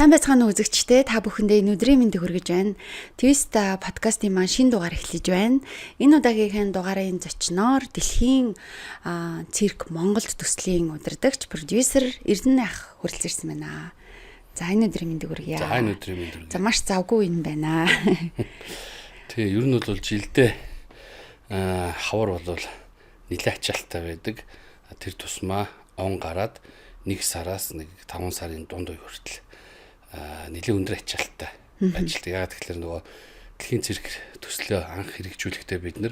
Сайн байцгаана уу үзэгчдээ, та бүхэндээ энэ өдрийн мэндийг хүргэж байна. Twist подкастын маань шинэ дугаар эхлэж байна. Энэ удаагийнхын дугаарын зочноор дэлхийн цирк Монголд төслийн удирдагч продюсер Эрдэнэ ах хүрэлцэрсэн байна. За энэ өдрийн мэндийг хүргье. За энэ өдрийн мэндийг. За маш завгүй юм байна. Тэгээ ер нь бол жилдээ хавар бол нэлээд ачаалттай байдаг. Тэр тусмаа он гараад 1 сараас 5 сарын дунд үе хүртэл нэлээд өндөр ачаалттай ажилт. Яагаад тэгэхээр нөгөө дэлхийн цирк төслөө анх хэрэгжүүлэхдээ бид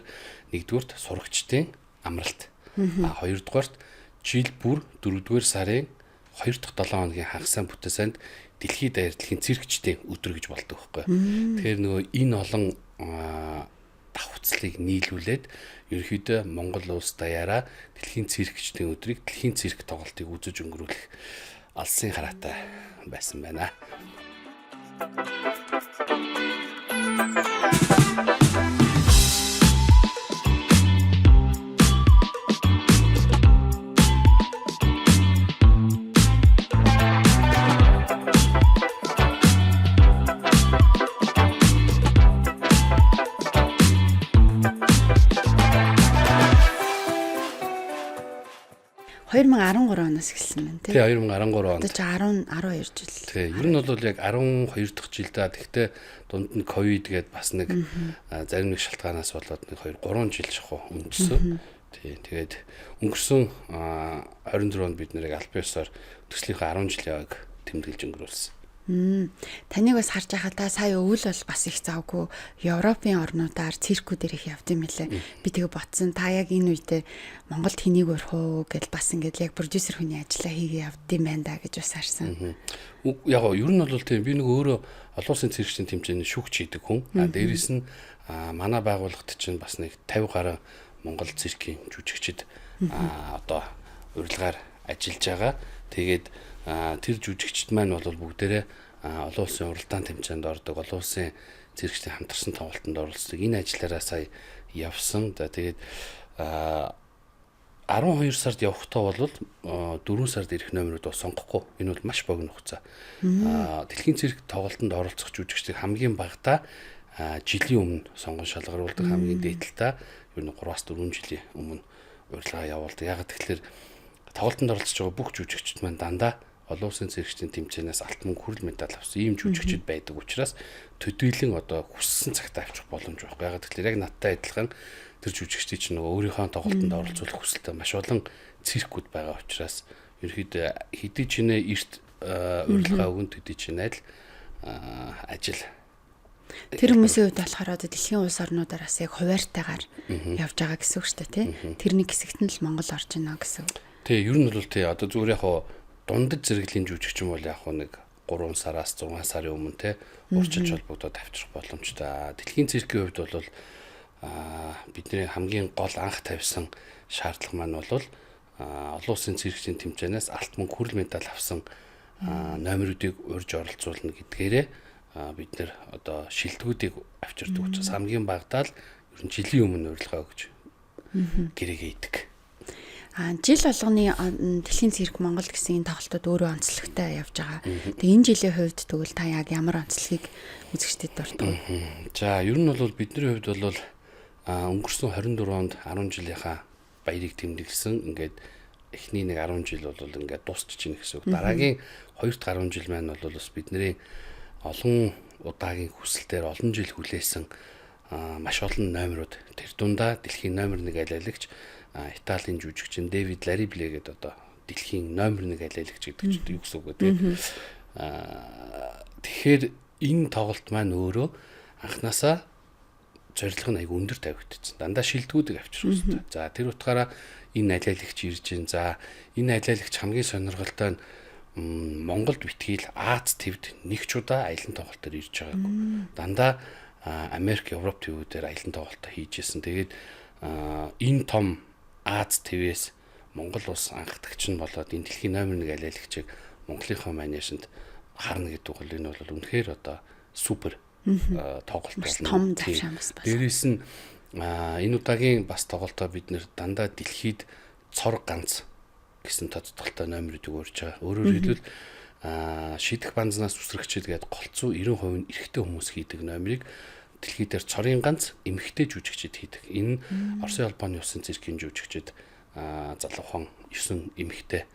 нэгдүгürt сурагчдын амралт, хоёрдугаарт жил бүр 4-р сарын 2 дахь 7 хоногийн хагас бүтэн санд дэлхийд даяар дэлхийн циркчдийн өдөр гэж болдог байхгүй. Тэгэхээр нөгөө энэ олон давхцлыг нийлүүлээд ерөнхийдөө Монгол улс даяараа дэлхийн циркчдийн өдрийг дэлхийн цирк тоглолтыг үзэж өнгөрүүлэх алсын хараатай байсан байна. Хоёр 2013 оноос эхэлсэн байна тийм. Тэгээ 2013 онд. Одоо 12 жил. Тэгээ ер нь бол яг 12 дахь жил да. Тэгтээ дунд нь ковид гээд бас нэг зарим нэг шалтгаанаас болоод нэг 2-3 жил шахуу өнгөрсөн. Тэгээд өнгөрсөн 24 онд бид нэрийг аль биесээр төслийнхээ 10 жилийн яваг тэмдэглэж өнгөрүүлсэн. Таныг бас харж байхад та сая өвөл бол бас их завгүй Европын орнуудаар циркүүдээр их явд юм лээ. Би тэгээ ботсон. Та яг энэ үедээ Монголд хэнийг өрөх үү гэж бас ингээд яг продюсер хүний ажиллаа хийгээ явд юм байна да гэж бас харсан. Яг ер нь бол тийм би нэг өөрөө олон улсын циркчдийн тэмцээний шүүгч хийдэг хүн. Дээрээс нь манай байгууллагт чинь бас нэг 50 гаруй Монгол циркийн жүжигчид одоо урилгаар ажиллаж байгаа. Тэгээд тэр жүжигчд маань бол бүгдээрээ олон улсын уралдаан тэмцээнд ордог, олон улсын циркчдийн хамтарсан тоглолтод оролцдог. Энэ ажиллаараа сая явсан. Тэгээд 12 сард явахдаа бол 4 сард ирэх номерууд бас сонгохгүй. Энэ бол маш богино хугацаа. Дэлхийн цирк тоглолтод оролцох жүжигчдийг хамгийн багадаа жилийн өмнө сонгон шалгаруулдаг, хамгийн дээдлэлтаа ер нь 3-4 жилийн өмнө урилга явуулдаг. Ягаад тэгэхээр тоглолтод оролцож байгаа бүх жүжигчид маань дандаа олон улсын циркчдийн тэмцээнээс алтан мөнгө хүрэл медаль авсан ийм жүжигчид байдаг учраас төдийлөн одоо хүссэн цагтаа авчих боломж байхгүй. Ягаад гэвэл яг надтай адилхан тэр жүжигчдийн чинь нөгөө өөрийнхөө тоглолтод оролцуулах хүсэлтэй маш олон циркүүд байгаа учраас ерөөхдөө хэдий ч нэ эрт урилга өгөн төдий ч нэ ажил. Тэр хүмүүсийн хувьд болохоор одоо дэлхийн улс орнуудаар бас яг хуваарьтайгаар явж байгаа гэсэн үг шүү дээ, тий. Тэрний хэсэгт нь л Монгол орж ийнэ гэсэн үг. Тий, ер нь бол тий одоо зүгээр яг дундаж зэрэглэлийн жүжигчин бол яг нэг 3 сараас 6 сарын өмнө тий урьдчилж холбогдоод авчрах боломжтой. Дэлхийн циркийн хувьд бол бидний хамгийн гол анх тавьсан шаардлага маань бол олон улсын циркчдийн тэмцээнээс алт мөнгө хүрэл медаль авсан номеруудыг урьж оролцуулна гэдгээрээ бид нэр одоо шилдэгүүдийг авчирдаг учраас хамгийн багадаа л ер нь жилийн өмнө урилга өгж гэрээгээ идэг. Жил болгоны дэлхийн цирк Монгол гэсэн энэ тоглолтод өөрөө онцлогтой явж байгаа. Тэгээ энэ жилийн хувьд тэгвэл та яг ямар онцлогийг үзэгчдэд дурддаг вэ? За ер нь бол бидний хувьд бол өнгөрсөн 24 онд 10 жилийнхаа баярыг тэмдэглэсэн. Ингээд эхний нэг 10 жил бол ингээд дуусч чинь гэсэн үг. Дараагийн 2 дахь 10 жил маань бол бас бидний олон удаагийн хүсэлтээр олон жил хүлээсэн маш олон номерууд. Тэр дундаа дэлхийн номер 1 алиалагч Италийн жүжигчин Дэвид Ларибле гэдэг одоо дэлхийн номер 1 алиалагч гэдэг чинь юу гэсэн үг вэ? Тэгэхээр энэ тоглолт маань өөрөө анханасаа зорилго нь аяг өндөр тавигдчихсан. Дандаа шилдэгүүдийг авчрах хэрэгтэй. За тэр утгаараа энэ алиалагч ирж гин. За энэ алиалагч хамгийн сонирхолтой нь Монголд битгийл Аз твд нэг ч удаа аялан тоглолтоор ирж байгаагүй. Дандаа Америк, Европ твүүдээр аялан тоглолтоо хийж ирсэн. Тэгээд энэ том Аз твээс Монгол улс анхдагч нь болоод энэ дэлхийн номер 1 алиалагчийг Монголынхоо манежинд харна гэдэг бол энэ бол үнэхээр одоо супер тоглолт байна. Том завшаан бас. Дээрээс нь энэ удаагийн бас тоглолтоо бид нэр дандаа дэлхийд цор ганц гэсэн тодтолтой номерыг өрж байгаа. Өөрөөр хэлбэл шидэх банзнаас үсрэгчэд гээд голцоо 90% нь эрэгтэй хүмүүс хийдэг номерыг дэлхий дээр цорын ганц эмэгтэй жүжигчид хийдэг. Энэ Оросын албаны усан циркийн жүжигчид залуухан 9 эмэгтэй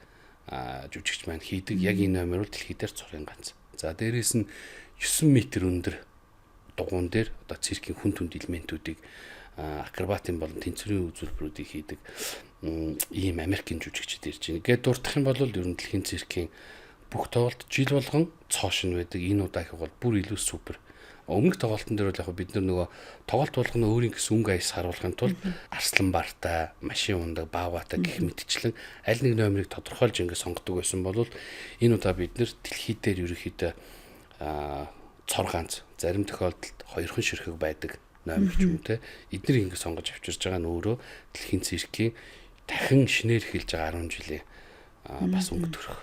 жүжигч маань хийдэг. Яг энэ номер бол дэлхий дээр цорын ганц. За дээрээс нь 9 м өндөр дугуун дээр одоо циркийн хүн түнд элементүүдийг акробатын болон тэнцвэрийн үзүүлбэрүүдийг хийдэг ийм Америкийн жүжигчид ирж байна. Ингээд дурдах юм бол ер нь дэлхийн циркийн бүх тоглолт жил болгон цоошин байдаг. Энэ удаагийн бол бүр илүү супер. Өмнөх тоглолтын дээр бол яг бид нөгөө тоглолт болгоно өөрийн гэсэн өнгө аяс харуулахын тулд арслан бартай, машин ундаг, бааваатай гэх мэтчлэн аль нэг номерыг тодорхойлж ингэ сонгодог байсан бол энэ удаа бид нэр дэлхий дээр ерөөхдөө цор ганц, зарим тохиолдолд хоёрхан ширхэг байдаг номер ч юм те. Эдгээр ингэ сонгож авчирж байгаа нь өөрөө дэлхийн циркийн дахин шинээр эхэлж байгаа 10 жилийн бас өнгө төрөх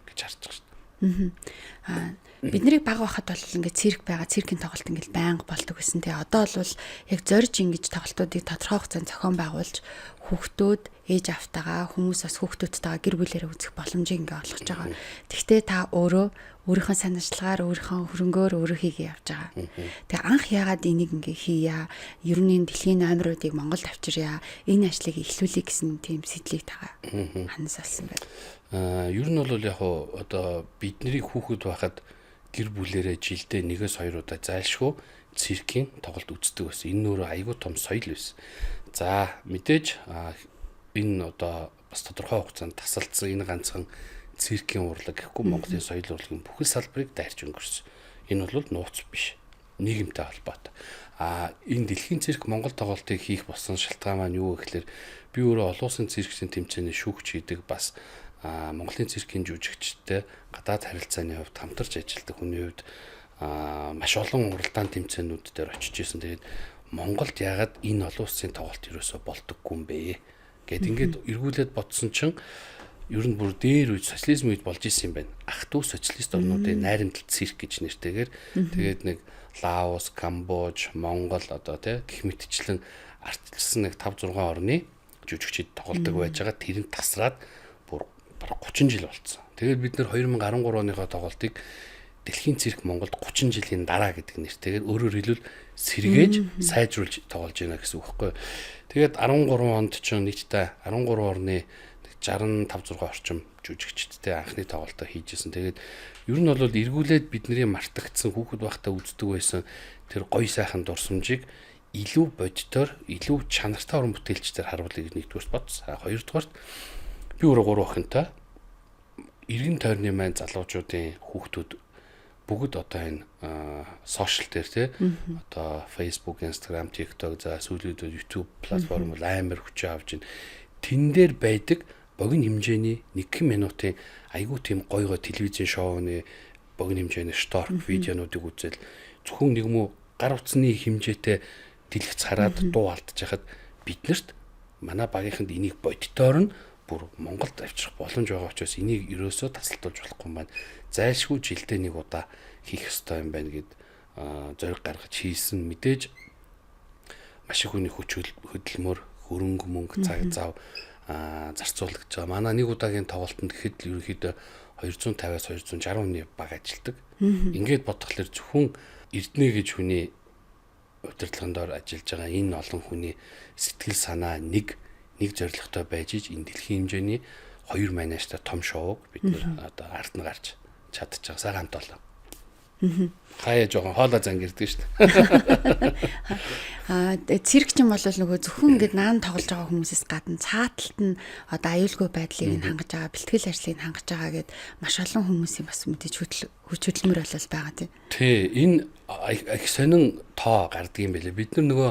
гэж харж байгаа шүү дээ. Бид нарыг баг байхад бол ингээд цирк байгаа, циркийн тоглолт ингээд байнга болдог гэсэн. Тэгээ одоо бол яг зорж ингэж тоглолтуудыг тодорхой хугацаанд зохион байгуулж хүүхдүүд ээж автагаа хүмүүс бас хүүхдүүдтэйгээ гэр бүлээрээ үзэх боломжийг ингээд олгож байгаа. Тэгвэл та өөрөө өөрийнхөө санаачлагаар өөрийнхөө хөрөнгөөр өөрөө хийгээ явж байгаа. Тэгээ анх яагаад энийг ингээд хийя? Ер нь дэлхийн номеруудыг Монголд авчиръя. Энэ ажлыг эхлүүлэе гэсэн тийм сэтлийг та ханаас олсон байна. Ер нь бол яг одоо бид нарыг хүүхэд байхад гэр бүлэрээ жилдээ 1-2 удаа зайлшгүй циркийн тоглолт үздэг байсан. Энэ нөр айгүй том соёл байсан. За мэдээж энэ одоо бас тодорхой хугацаанд тасалдсан энэ ганцхан циркийн урлаг гэхгүй Монголын соёл урлагийн бүхэл салбарыг дайрч өнгөрсөн. Энэ бол нууц биш. Нийгэмтэй холбоотой. Энэ дэлхийн цирк Монгол тоглолтыг хийх болсон шалтгаан маань юу гэхээр би өөрөө олон улсын циркийн тэмцээний шүүгч хийдэг бас Монголын циркийн жүжигчтэй гадаад харилцааны хувьд хамтарч ажилладаг хүний хувьд маш олон уралдаан тэмцээнүүд дээр очиж исэн. Тэгээд Монголд яагаад энэ олон улсын тоглолт ерөөсө болдоггүй юм бэ гэд ингээд эргүүлээд бодсон чинь ер нь бүр дээр үед социализм үед болж исэн юм байна. Ах トゥ социалист орнуудын найрамдал цирк гэж нэртэйгээр тэгээд нэг Лаос, Камбож, Монгол одоо гэх мэтчлэн ардчилсан нэг 5-6 орны жүжигчид тоглодог байж байгаа. Тэр нь тасраад бүр 30 жил болсон. Тэгээд бид нэр 2013 оныхоо тоглолтыг дэлхийн цирк Монголд 30 жилийн дараа гэдэг нэртэйгээр өөрөөр хэлбэл сэргээж сайжруулж тоглож байна гэсэн үг хэвхэв. Тэгээд 13 онд ч нийтдээ 13 орны 65-6 орчим жүжигчдтэй анхны тоглолтоо хийжсэн. Тэгээд ер нь бол эргүүлээд бидний мартагдсан хүүхэд байхдаа үздэг байсан тэр гоё сайхан дурсамжийг илүү бодитоор, илүү чанартай уран бүтээлчдээр харуулъя гэж нэгдүгээрт бодсон. Хоёрдугаарт би өөрөө 3 охинтой эргэн тойрны маань залуучуудын хүүхдүүд бүгд одоо энэ сошиал дээр одоо Facebook, Instagram, TikTok за сүүлийн үед YouTube платформ бол амар хүчээ авч байна. Тэн дээр байдаг богино хэмжээний 1 минутын айгүй тийм гоё телевизэн шоуны богино хэмжээний шторк видеонуудыг үзэл зөвхөн нэг муу гар утасны хэмжээтэй дэлгэц хараад дуу алдаж хахад биднэрт манай багийнханд энийг бодитоор нь бүр Монголд авчрах боломж байгаа учраас энийг ерөөсөө тасалдуулж болохгүй юм байна. Зайлшгүй жилдээ нэг удаа хийх ёстой юм байна гэд зориг гаргаж хийсэн. Мэдээж маш их хүний хүч хөдөлмөр, хөрөнгө мөнгө, цаг зав зарцуулагдж байгаа. Манай нэг удаагийн тоглолтод гэхэд л ерөнхийдөө 250-аас 260 хүний баг ажилдаг. Ингээд бодглохлоор зөвхөн Эрдэнэ гэж хүний удирдлагын доор ажиллаж байгаа энэ олон хүний сэтгэл санаа нэг зорилготой байж иж энэ дэлхийн хэмжээний 2 манайштай том шоуг бид нэр одоо ард нь гарч чадчих байгаа. Сайхан хамт олон. Хаяа жоохон хоолой зангирдаг шүү дээ. Цирк ч юм бол нөгөө зөвхөн ингээд наан тоглож байгаа хүмүүсээс гадна цааталт нь одоо аюулгүй байдлыг хангаж байгаа, бэлтгэл ажлыг хангаж байгаа гэд маш олон хүмүүсийн бас мэдээж хүч хөдөлмөр болол байгаа тийм. Тий, энэ их сонин тоо гардаг юм байлээ. Бид нар нөгөө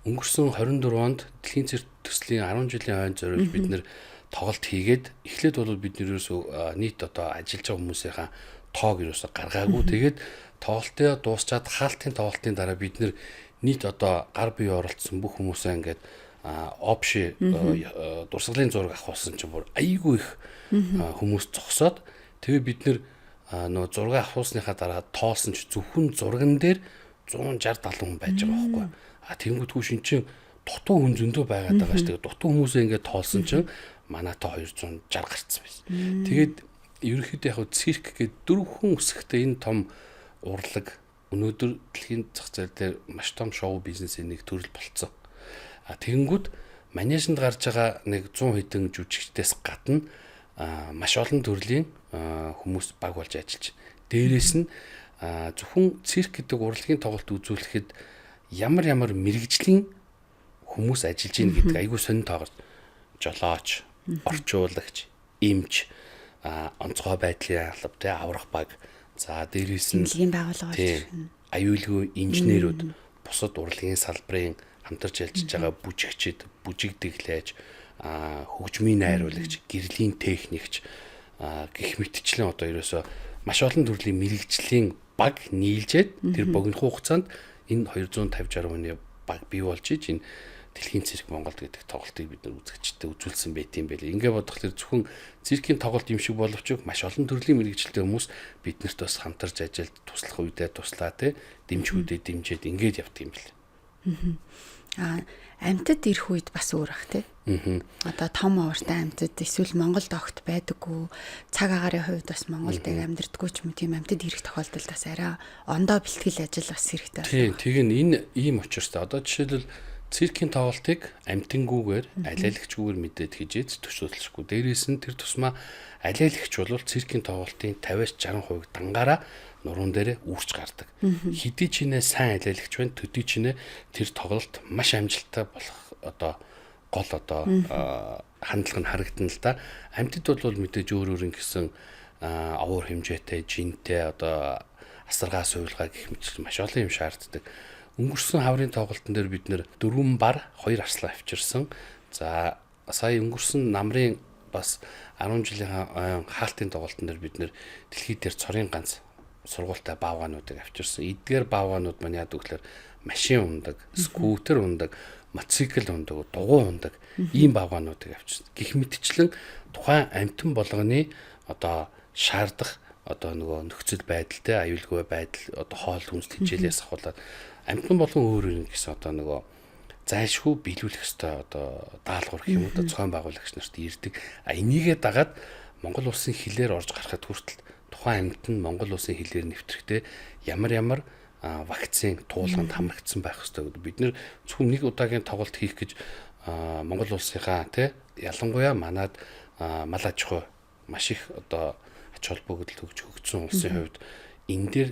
өнгөрсөн 24 онд дэлхийн цирк төслийн 10 жилийн хойно зориулж бид нэр тоглолт хийгээд эхлээд бол бид нэрөөсөө нийт одоо ажиллаж байгаа хүмүүсийнхаа тоог юусоо гаргаагүй. Тэгээд тоглолтоо дуусчаад хаалтын тоглолтын дараа бид нэр нийт одоо гар бие оролцсон бүх хүмүүсээ ингээд опши дурсгалын зураг авахсан чинь бүр айгүй их хүмүүс зогсоод тэгээ бид нэр нөө зураг авахсныхаа дараа тоолсон ч зөвхөн зурган дээр 160-70 хүн байж байгаа байхгүй. Тэнгүүдгүй шин чин дутуу хүн зөндөө байгаад байгаа шүү дээ. Дутуу хүмүүсээ ингээд тоолсон чинь манай та 260 гарцсан байсан. Тэгээд ерөнхийдөө яг цирк гэдэг дөрвөн үсгтэй энэ том урлаг өнөөдөр дэлхийн зах зээл дээр маш том шоу бизнесийн нэг төрөл болцсон. Тэгэнгүүт манежинд гарч байгаа нэг 100 хэдэн жүжигчдээс гадна маш олон төрлийн хүмүүс баг болж ажиллаж байна. Дээрээс нь зөвхөн цирк гэдэг урлагийн тоглолт үзүүлэхэд ямар мэрэгжлийн хүмүүс ажиллаж ийн гэдэг айгүй сонин тоогоор жолооч, орчуулагч, эмч, онцгой байдлын алба, тэ аврах баг. За дээрээс нь эмнэлгийн байгууллага, аюулгүй инженерүүд, бусад урлагийн салбарын хамтарч ажиллаж байгаа бүжигчид, бүжигдэглэж, хөгжмийн найруулагч, гэрлийн техникч гэх мэтчлэн одоо ерөөсөө маш олон төрлийн мэрэгжлийн баг нийлжээд тэр богино хугацаанд энэ 250-60 хүний баг бий болж иж энэ дэлхийн цирк Монголд гэдэг тоглолтыг бид нар үзэгчдэд үзүүлсэн байт юм байлээ. Ингээ бодохлоор зөвхөн циркийн тоглолт юм шиг боловч маш олон төрлийн мэрэгчлээ хүмүүс биднэрт бас хамтарч ажиллаж туслах үедээ туслаа те дэмжгүүдээ дэмжиж ингээд явдаг юм байна. Амьтад ирэх үед бас өөр ах те. Одоо том ууртай амьтад эсвэл Монголд огт байдаггүй, цаг агаарын хувьд бас Монголд амьдрдаггүй ч юм тийм амьтад ирэх тохиолдолд бас арай ондоо бэлтгэл ажил бас хэрэгтэй байна. Тийм энэ ийм учиртай. Одоо жишээлбэл циркийн тоглолтыг амтингүүгээр алиалагчгүйгээр мэдээд хийжээд төсөөлөхгүй. Дээрээс нь тэр тусмаа алиалагч бол циркийн тоглолтын 50-60% дангаараа нуруунд дээр үүрч гардаг. Хэдий ч нэ сайн алиалагч байна, төдий ч нэ тэр тоглолт маш амжилттай болох одоо гол одоо хандлага нь харагдана л да. Амьтад бол мэдээж өөр ингэсэн овор хэмжээтэй, жинтэй одоо асаргаа суйлгаа гэх мэт маш олон юм шаарддаг. Өнгөрсөн хаврын тоглолтын дээр бид нэр 4 бар 2 арслан авчирсан. За сая өнгөрсөн намрын бас 10 жилийн хаалтын тоглолтын дээр бид нэр дэлхийд дээр цорын ганц сургуультай баавгаануудыг авчирсан. Эдгээр баавгаанууд маань яадаг гэхээр машин ундаг, скутер ундаг, мотоцикл ундаг, дугуй ундаг ийм баавгаануудыг авчирсан. Гэх мэтчлэн тухайн амтан болгоны одоо шаардах одоо нөгөө нөхцөл байдалтай аюулгүй байдал одоо хоол хүнс хичээлээс ахуулаад амтан болгон өөр гэсэн одоо нөгөө зайлшгүй биелүүлэх ёстой одоо даалгавар гэх юм уу зохион байгуулагч нарт ирдэг. Энийгээ дагаад Монгол улсын хилээр орж гарахад хүртэл тухайн амтан Монгол улсын хилээр нэвтрэхдээ ямар вакцин туулганд хамрагдсан байх ёстой гэдэг. Бид нэр зөвхөн нэг удаагийн тоглолт хийх гэж Монгол улсынхаа тий ялангуяа манад мал аж ахуй маш их одоо ач холбогдол хөгжсөн улсын хувьд энэ дээр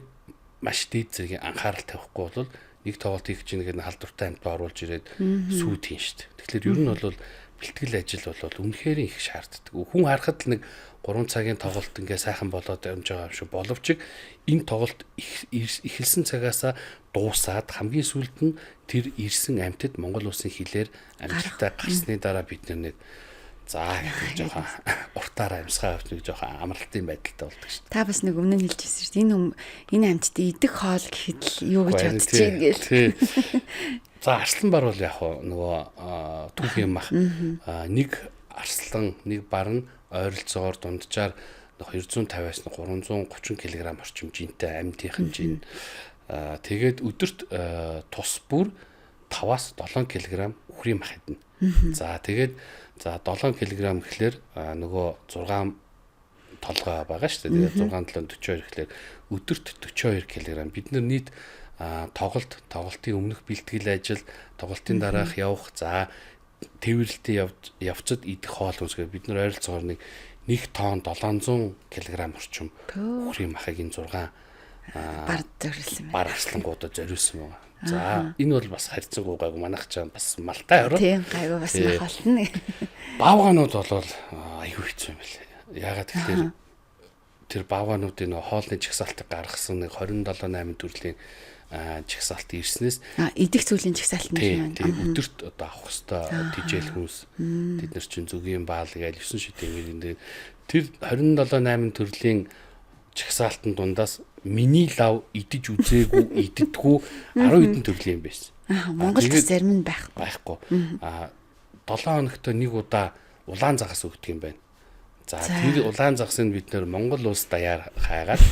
маш дээд зэргийн анхаарал тавихгүй бол нэг тоглолт хийх чинь нэг халдвартай амтаа оруулж ирээд сүйд хийн шүү дээ. Тэгэхээр ер нь бол бэлтгэл ажил бол үнэхээр их шаарддаг. Хүн харахад л нэг 3 цагийн тоглолт ингээ сайхан болоод явж байгаа юм шиг боловч энэ тоглолт эхэлсэн цагаасаа дуусаад хамгийн сүүлд нь тэр ирсэн амтд Монгол улсын хилээр амжилттай гарсны дараа бид нэг жоохон уртаараа амьсгаа авч нэг жоохон амралтын байдалтай болдог шүү дээ. Та бас нэг өмнө нь хэлчихсэн шүү дээ. Энэ амьтад идэх хоол гэхэд л юу гэж бодож чинь гээл. За арслан бар бол яг нөгөө түүх юм ах. Нэг арслан, нэг бар нь ойролцоогоор дунджаар 250-аас 330 кг орчим жинтэй амьдынхан жин. Тэгээд өдөрт тус бүр 5-аас 7 кг үхрийн мах идэнэ. За тэгээд 7 кг гэхлээр нөгөө 6 толгой байгаа шүү дээ. Тэгээд 6-7 42 гэхлээр өдөрт 42 кг. Бид нар нийт тоглолтын өмнөх бэлтгэл ажил, тоглолтын дараах явах, за тээвэрлэлтэд явцад идэх хоол хүнсгээр бид нар ойролцоогоор нэг тонн 700 кг орчим үхрийн махыг энэ 6 бар зориулсан байна. Бар арслангуудад зориулсан байна. За энэ бол бас харьцангуй гайгүй манайх ч бас малтай ороо. Тийм гайгүй бас мах олно. Баавгаанууд бол аюу хэцүү юм байна. Яагаад гэвэл тэр баавгаануудын хоолны чагсаалтыг гаргасан нэг 27-8 төрлийн чагсаалт ирснээс идэх зүйлийн чагсаалт нь тийм өдөрт одоо авах хэвээр тижэл хүмүүс тэд нар чинь зүгийн баалыг аль 9 шидэн гэдэг тэр 27-8 төрлийн чагсаалтын дундаас миний лав идэж үзээгүй иддэггүй 10 хэдэн төрлийн юм байсан. Монголд зарим нь байхгүй. 7 хоногт нэг удаа улаан загас өгдөг юм байна. За тэр улаан загасыг бид нэр Монгол улс даяар хайгаад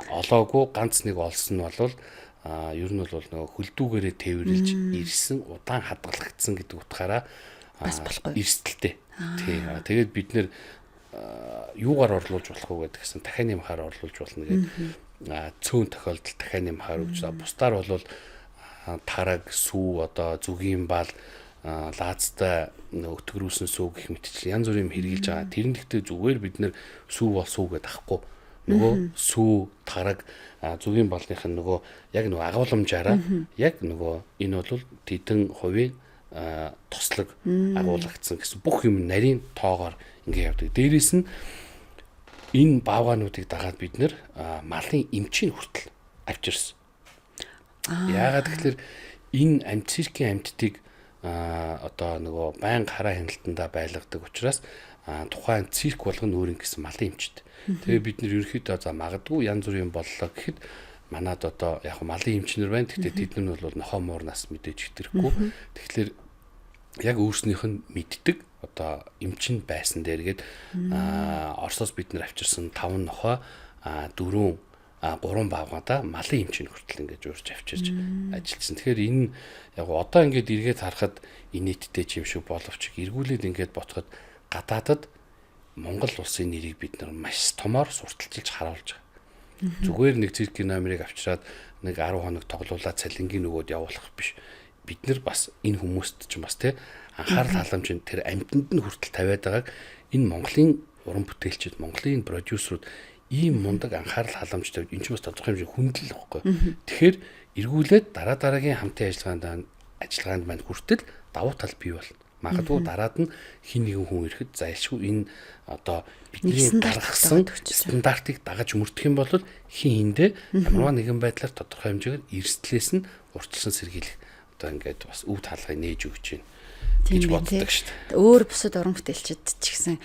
олоогүй ганц нэг олсон нь бол ер нь бол нөгөө хөлдүүгээрээ тээвэрлж ирсэн удаан хадгалагдсан гэдэг утгаараа бас болохгүй эрсдэлтэй. Тийм. Тэгээд бид нэр юугаар орлуулж болох уу гэдэг гэсэн дахианы махаар орлуулж болно гэдэг. Цөөн тохиолдолд дахианы махаар өгч. Бусдаар бол тараг, сүү, одоо зүгийн бал, лаазтай өтгөрүүлсэн сүү гэх мэтчлэн янз бүрийн юм хэрэгжилж байгаа. Тэр нь гэхдээ зүгээр бид нэр сүү бол сүү гэдээ ахгүй. Нөгөө сүү, тараг, зүгийн балных нь нөгөө яг нөгөө агуулмжаараа яг нөгөө энэ бол тэдэн хувийн тослог агуулгдсан гэсэн бүх юм нарийн тоогоор ингэ явдаг. Дээрээс нь энэ баавгаануудыг дагаад бид нэр малын эмчийг хүртэл авчирсан. Яагаад гэвэл энэ циркийн амьтдыг одоо нөгөө байнга хараа хяналтандаа байлгадаг учраас тухайн цирк болгоно өөрийн гэсэн малын эмчт. Тэгээ бид нэр ерөөхдөө за магадгүй янз бүрийн боллоо гэхэд манад одоо яг малын эмчнэр байна. Гэхдээ тэд нар бол нохоо муурнаас мэдээж хэтрэхгүй. Тэгэхээр яг өөрснийх нь мэддэг одоо эмчин байсан дээргээд Оросоос бид нар авчирсан 5 нохоо 3 баавгада малын эмчийг хүртэл ингэж уурж авчирч ажилласан. Тэгэхээр энэ яг одоо ингэж эргээд харахад инээдтэй юм шиг боловч эргүүлээд ингэж бодоход гадаадад Монгол улсын нэрийг бид нар маш томоор сурталчилж харуулж байгаа. Зүгээр нэг циркийн номерыг авчираад нэг 10 хоног тоглуулаад цалингийн нөгөөд явуулах биш. Бид нар бас энэ хүмүүст ч бас тий анхаарал халамжийн тэр амьтанд нь хүртэл тавиад байгааг энэ Монголын уран бүтээлчид, Монголын продюсерууд ийм мундаг анхаарал халамж тавьж энэ ч бас тодорхой хэмжээний хүндлэл واخхой. Тэгэхээр эргүүлээд дараагийн хамтын ажиллагаанд маань хүртэл давуу тал бий болно. Магадгүй дараад нь хин нэгэн хүн ирэхэд зайлшгүй энэ одоо бидний гаргасан стандартыг дагаж мөрдөх юм бол хин хиндэ ямар нэгэн байдлаар тодорхой хэмжээгээр эрсдлээс нь урьдчилан сэргийлэх одоо ингээд бас өв таалгыг нээж өгч байна гэж боддог шүү дээ. Өөр бусад уран бүтээлчид ч гэсэн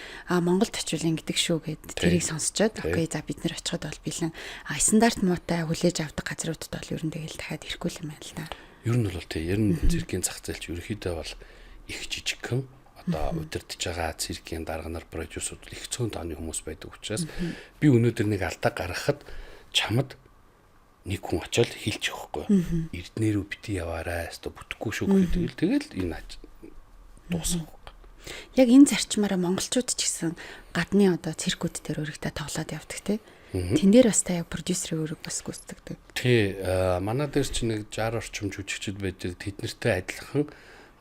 Монголд очивол ингэдэг шүү гэд тэрийг сонсчоод окей за бид нэр очиход бол бэлэн стандарт муутай хүлээж авдаг газруудад бол ер нь тэгэл дахиад ирэхгүй юм байна л да. Ер нь бол тий ер нь циркийн зах зээлч ерөөхдөө бол их жижигхэн одоо удирдах байгаа циркийн дарга нар продюсерууд их цөөн тооны хүмүүс байдаг учраас би өнөөдөр нэг алдаа гаргахад чамд нэг хүн очиод хэлчих واخгүй. Эрднэрүү бити яваарай. Өстө бүтэхгүй шүү гэхэд тэгэл энэ дуусах. Яг энэ зарчмаараа монголчууд ч гэсэн гадны одоо циркүүд дээр өөригдөө тоглоод явдаг тий. Тэн дээр бас та яг продюсерийн үүрэг бас гүйцэтгэдэг. Тий, манай дээр ч нэг 60 орчим жүжигчид байдаг. Тэднэртэй адилхан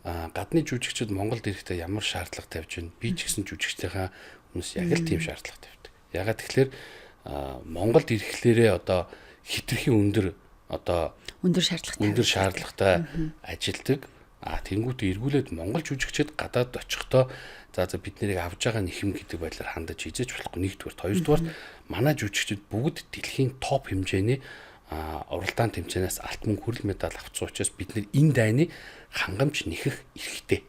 гадны жүжигчид Монголд ирэхдээ ямар шаардлага тавьж байна? Би ч гэсэн жүжигчдийнхаа хүмүүс яг л тийм шаардлага тавьдаг. Ягаад тэгэхээр Монголд ирэхлээрээ одоо хитрхийн өндөр шаардлагатай ажилдаг. Тэнгүүт эргүүлээд монгол жүжигчид гадаад очихдоо за бид нарыг авж байгаа нэхэм гэдэг байдлаар хандаж хийж болохгүй. Нэгдүгээр, хоёрдугаар манай жүжигчид бүгд дэлхийн топ хэмжээний уралдаан тэмцээнээс алт мөнгө хүрэл медаль авсан учраас бид нар энэ дайныг хангамж нэхэх эрхтэй.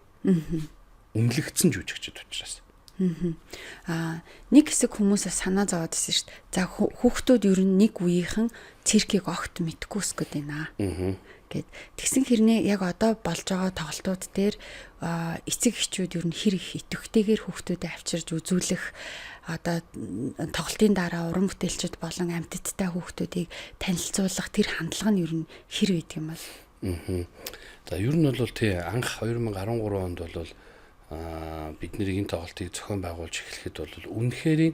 Үнэлэгдсэн жүжигчид учраас. Нэг хэсэг хүмүүсээс санаа зовоод ирсэн шүү дээ. За хүүхдүүд ер нь нэг үеийнхэн циркийг огт мэдгүй өсгöd байна. Гэт тэгсэн хэрнээ яг одоо болж байгаа тоглолтууд дээр эцэг эхчүүд ер нь хэр их идэвхтэйгээр хүүхдүүдэд авчирж үзүүлэх одоо тоглолтын дараа уран бүтээлчд болон амьтдтай хүүхдүүдийг танилцуулах тэр хандлага нь ер нь хэр байдаг юм бол. За ер нь бол тий анх 2013 онд бол бид нэр энэ тоглолтыг зохион байгуулж эхлэхэд бол үнэхээр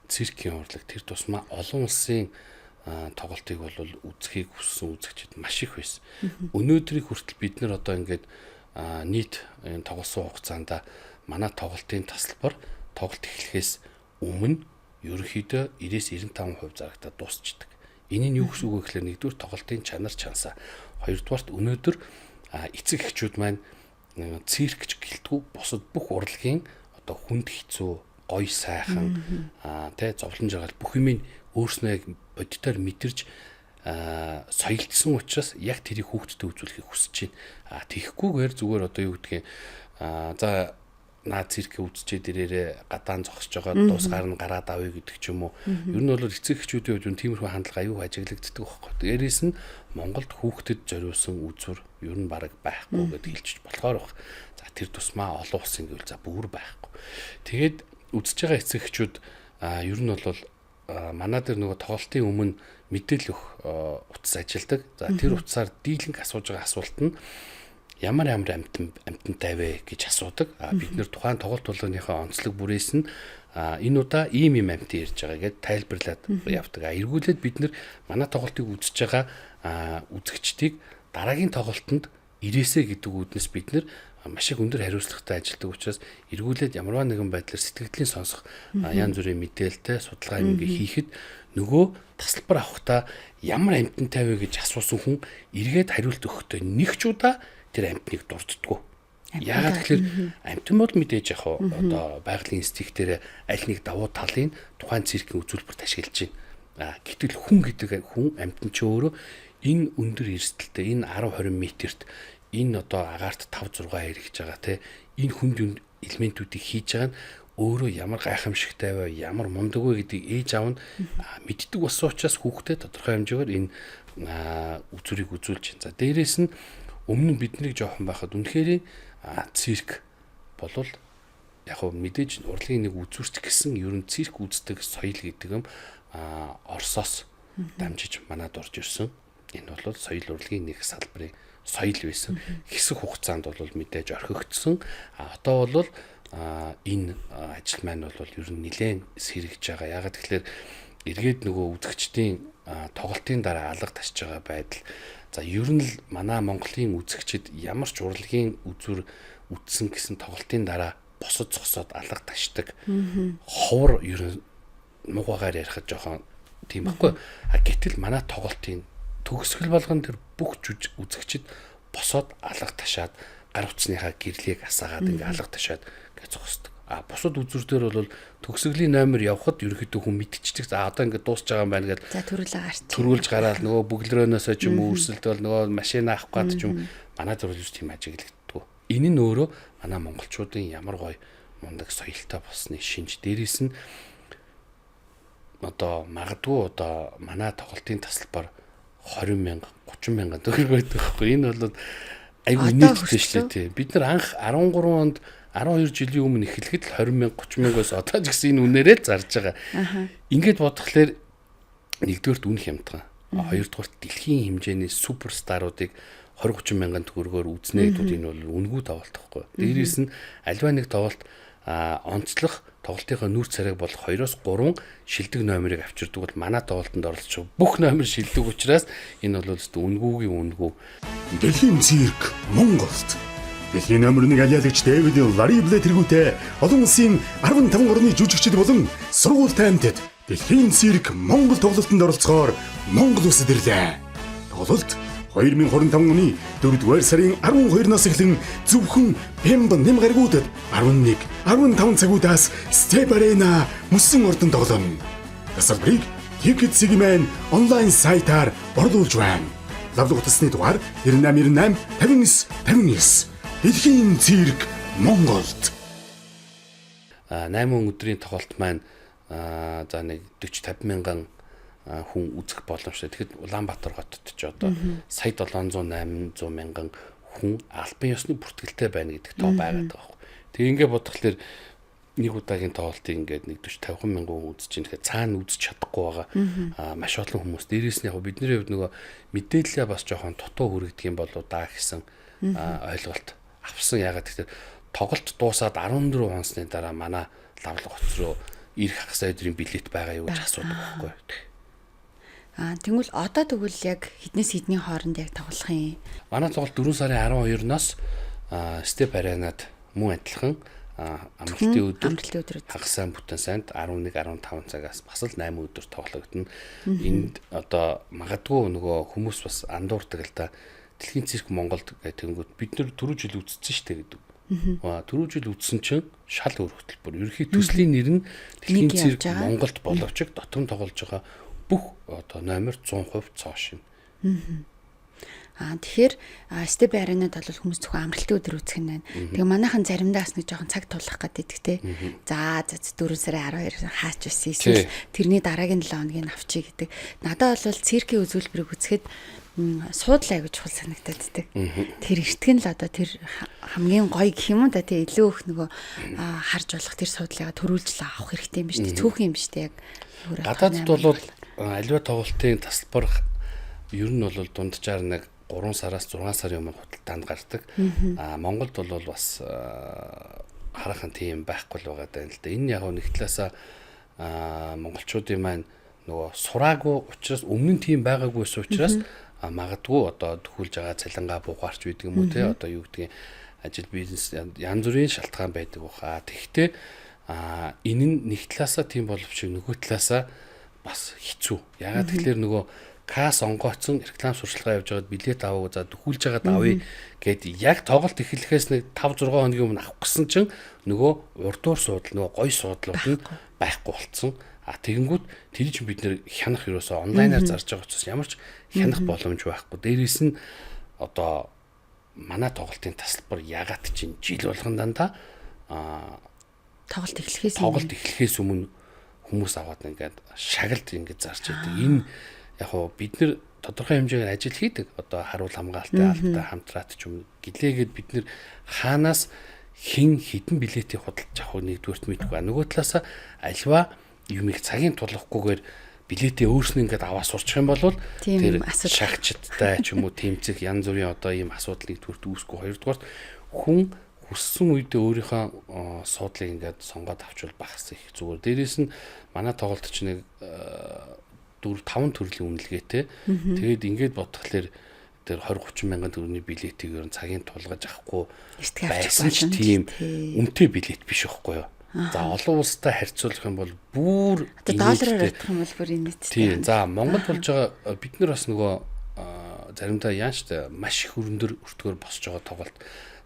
циркийн урлаг тэр тусмаа олон улсын тоглолтыг бол үзхийг хүссэн үзэгчид маш их байсан. Өнөөдрийг хүртэл бид нар одоо ингээд нийт энэ тоглосон хугацаанд манай тоглолтын тасалбар тоглолт эхлэхээс өмнө ерөнхийдөө 90-95% зарагтаа дуусчдаг. Энэ нь юу гэсэн үг вэ гэхээр нэгдүгээр тоглолтын чанар чансаа, хоёрдугаарт өнөөдөр эцэг эхчүүд маань циркч гэлтгүй бусад бүх урлагийн одоо хүнд хэцүү, гоё сайхан тэ зовлон жаргал бүх юмыг өөрснөө бодитоор мэдэрч соёлдсон учраас яг тэрийг хүүхдэд үзүүлэхийг хүсэж байна. Тэгэхгүйгээр зүгээр одоо юу гэдгийг за наа цирк үзчихэд ирээрээ гадаан зогсож байгаа дуусгаар нь гараад авъя гэдэг ч юм уу. Ер нь бол эцэг эхчүүдийн хувьд тиймэрхүү хандлага аюу ажиглагддаг байхгүй. Дээрээс нь Монголд хүүхдэд зориулсан үзүр ер нь бараг байхгүй гэдээ хэлчих болохоор баг. За тэр тусмаа олон улсын гэвэл за бүр байхгүй. Тэгээд үзэж байгаа эцэг эхчүүд ер нь бол манай дээр нөгөө тоглолтын өмнө мэдээлэл өгөх утас ажилдаг. За тэр утасаар дийлэнх асууж байгаа асуулт нь ямар амтантай вэ гэж асуудаг. Бид нэр тухайн тоглолт болгоныхоо онцлог бүрээс нь Энэ удаа ийм юм амтын ярьж байгаа гэдээ тайлбарлаад явдаг. Эргүүлээд бид нар манай тоглолтыг үзэж байгаа үзэгчдийг дараагийн тоглолтод ирээсэ гэдэг үүднээс бид нар маш их өндөр хариуцлагатай ажилладаг учраас эргүүлээд ямарваа нэгэн байдлаар сэтгэлийн сонсох янз бүрийн мэдээлэлтэй судалгаа юм хийхэд нөгөө тасалбар авахдаа ямар амтантай вэ гэж асуусан хүн эргээд хариулт өгөхдөө нэг ч удаа тэр амтныг дурддаггүй. Яагаад тэгэхээр амтан бол мэдээж яг одоо байгалийн инстинктээр аль нэг давуу талын тухайн циркийн үзүүлбэрт ашиглаж байна. Гэтэл хүн гэдэг хүн амтан ч өөрөө энэ өндөр эрсдэлтэй энэ 10-20 метрт энэ одоо агаарт 5-6 эргэж байгаа те энэ хүнд элементүүдийг хийж байгаа нь өөрөө ямар гайхамшигтай вэ, ямар мундаг вэ гэдгийг ээж аав нь мэддэг болсон учраас хүүхдэд тодорхой хэмжээгээр энэ үзүрийг үзүүлж байна. За дээрээс нь өмнө нь биднийг жоохон байхад үнэхээр цирк болвол яг хөө мэдээж урлагийн нэг үзүүрч гэсэн ер нь цирк үздэг соёл гэдэг юм Оросоос дамжиж манад орж ирсэн. Энэ бол соёл урлагийн нэг салбарын соёл байсан. Хэсэг хугацаанд бол мэдээж орхигдсон. Одоо бол энэ ажил маань бол ер нь нэлээд сэргэж байгаа. Ягаад тэгэхээр эргээд нөгөө үзэгчдийн тоглолтын дараа алга тасж байгаа байдал. За ер нь л манай Монголын үзэгчид ямар ч урлагийн үзүр үтсэн гэсэн тоглолтын дараа босод зогсоод алга ташдаг. Ховор ер нь муугаар ярихад жоохон тийм байхгүй. Гэтэл манай тоглолтын төгсгөл болгон тэр бүх үзэгчид босоод алга ташаад гар утасныхаа гэрлийг асаагаад ингээ алга ташаад гэж зогсдог. Бусад үзүүрдэр бол төгсгөлийн номер явхад ерөөхдөө хүн мэдчихдэг. За одоо ингээд дуусч байгаа юм байна гэж. За төрүүлж гараад нөгөө бүглөрөөнөөсөө ч юм уу өрсөлдөөл нөгөө машина авах гээд ч юм манай төрүүлж тийм ажиглагддаг. Энэ нь өөрөө манай монголчуудын ямар гоё мундаг соёлтой болсны шинж. Дээрээс нь одоо магадгүй одоо манай тоглолтын тасалбар 20,000 30,000 төгрөг байдаг байхгүй. Энэ бол айгүй нийттэй шүү дээ. Бид нар анх 13 онд 12 жилийн өмнө эхлэхэд л 20,000 30,000-аас одоо ч гэсэн энэ үнээрээ л зарж байгаа. Ингээд бодглохлоор нэгдүгээрт үн хямдхан. Хоёрдугаарт дэлхийн хэмжээний суперстаруудыг 20-30 мянган төгрөгөөр үзнэ гэдүүд энэ бол үнгүй тоглолт байхгүй. Дээрээс нь альва нэг тоглолт онцлох тоглолтынхаа нүүр царайг болох 2-3 шилдэг номерыг авчирдаг бол манай тоглолтод оролцож бүх номер шилдэг учраас энэ бол үнгүүгийн үнгүү. Дэлхийн цирк Монголд дэлхийн номер 1 алиалагч Дэвид Ларибле тэргүүтэй олон улсын 15 орны жүжигчид болон сургуультай амьтад дэлхийн цирк Монгол тоглолтод оролцохоор Монгол улсад ирлээ. Тоглолт 2025 оны 4-р сарын 12-наас эхлэн зөвхөн Пемба нэм гаригуудад 11-15 цагуудаас Step Arena мөсөн ордон тоглоно. Тасалбарыг Ticket.CG-ийн онлайн сайтаар орлуулж байна. Лавлаг утасны дугаар 9898 5959. Дэлхийн цирк Монголд. 8 өдрийн тоглолт маань за нэг 40-50 мянган хүн үзэх боломжтой. Тэгэхэд Улаанбаатар хотод ч одоо сая 700-800 мянган хүн албан ёсны бүртгэлтэй байна гэдэг тоо байгаад байгаа байхгүй. Тэгээ ингээд бодглохлоор нэг удаагийн тоглолтыг ингээд нэг 40-50 мянган хүн үзэж байгаа. Тэгэхээр цаана үзэж чадахгүй байгаа маш олон хүмүүс. Дээрээс нь яг бидний хувьд нөгөө мэдээлэлээ бас жоохон дутуу хүрэгдэх юм болоо даа гэсэн ойлголт авсан. Ягаад гэвэл тоглолт дуусаад 14 хоносны дараа манай лавлаг хотс руу ирэх хагас өдрийн билет байгаа юу гэж асуудаг байхгүй. Тэгвэл одоо тэгвэл яг хэднээс хэдний хооронд яг тоглох юм? Манай тоглолт 4 сарын 12-наас Step Arena-д мөн адилхан амралтын өдөр хагас бүтэн санд 11-15 цагаас бас л 8 өдөр тоглогдно. Энд одоо магадгүй нөгөө хүмүүс бас андуурдаг л да. Дэлхийн цирк Монголд гэтэнгүүт бид нар түрүү жил үзсэн шүү дээ гэдэг. Түрүү жил үзсэн чинь шал өөр хөтөлбөр. Ерөнхий төслийн нэр нь Дэлхийн цирк Монголд боловч дотор нь тоглож байгаа бүх одоо номер 100% цоо шин. Тэгэхээр Step Arena-д бол хүмүүс зөвхөн амралтын өдөр үзэх нь байна. Тэгээ манайхан заримдаа бас нэг жоохон цаг тулах гэдэг те. За 4 сарын 12 хаач байсан. Эсвэл тэрний дараагийн 7 хоногийн авчиг гэдэг. Надад бол циркийн үзүүлбэрийг үзэхэд суудлаа гэж чухал санагдаад байдаг. Тэр эртгэн л одоо тэр хамгийн гоё гэх юм уу да тий илүү их нөгөө харж болох тэр суудлаа төрүүлж л авах хэрэгтэй юм биш тий цөөхөн юм биш тий яг гадаадд бол аливаа тоглолтын тасалбар ер нь бол дунджаар нэг 3 сараас 6 сарын өмнө худалдаанд гардаг. Монголд бол бас хараахан тийм байхгүй л байгаа даа л да. Энэ яг нэг талаасаа монголчуудын маань нөгөө сураагүй учраас өмнө нь тийм байгаагүй байсан учраас магадгүй одоо төхүүлж байгаа цалингаа бугаарч байдаг юм уу те одоо юу гэдгийг ажил бизнес янз бүрийн шалтгаан байдаг баха. Тэгэхдээ энэ нь нэг талаасаа тийм боловч нөгөө талаасаа бас хэцүү. Ягаад тэгэхээр нөгөө касс онгооцсон реклам сурчлагаа явж байгаад билет аваа за төхүүлж байгаад авъя гэд яг тоглолт эхлэхээс нэг 5 6 хоногийн өмнө авах гэсэн чинь нөгөө урдуур суудал нөгөө гой суудлууд нь байхгүй болцсон. Тэгэнгүүт тэр чинь бид нэр хянах ерөөсөө онлайнаар зарж байгаа учраас ямар ч хянах боломж байхгүй. Дээрээс нь одоо манай тоглолтын тасалбар ягаад чинь жил болгон дандаа тоглолт эхлэхээс өмнө хүмүүс аваад ингээд шагалд ингээд зарч байдаг. Энэ яг хоо бид нэр тодорхой хэмжээгээр ажил хийдэг. Одоо харуул хамгаалалтын албатай хамтраад ч юм гэлээгээд бид нэр хаанаас хэн хідэн билетийг худалдаж авах нэгдүгээрт мэдгүй. Нөгөө талаасаа альва юмыг цагийн тулахгүйгээр билетээ өөрснөө ингээд аваа сурчих юм бол тэр шагчдтай ч юм уу тэмцэх янз бүрийн одоо ийм асуудал нэгдүгээрт үүсэхгүй. Хоёрдугаарт хүн хүссэн үедээ өөрийнхөө суудлыг ингээд сонгоод авчвал багассан их зүгээр. Дээрээс нь манай тоглолт чинь нэг 4-5 төрлийн үнэлгээтэй. Тэгээд ингээд бодхолоор тэр 20-30 мянган төгрөгийн билетийг ер нь цагийн тулгаж авахгүй байсан ч тийм үнэтэй билет биш байхгүй юу. За олон улстай харьцуулах юм бол бүр доллараар ярих юм бол бүр инээдтэй. Тийм. За Монгол болж байгаа бид нар бас нөгөө заримдаа яанчтай маш их өрөндөр өртгөөр босч байгаа тоглолт.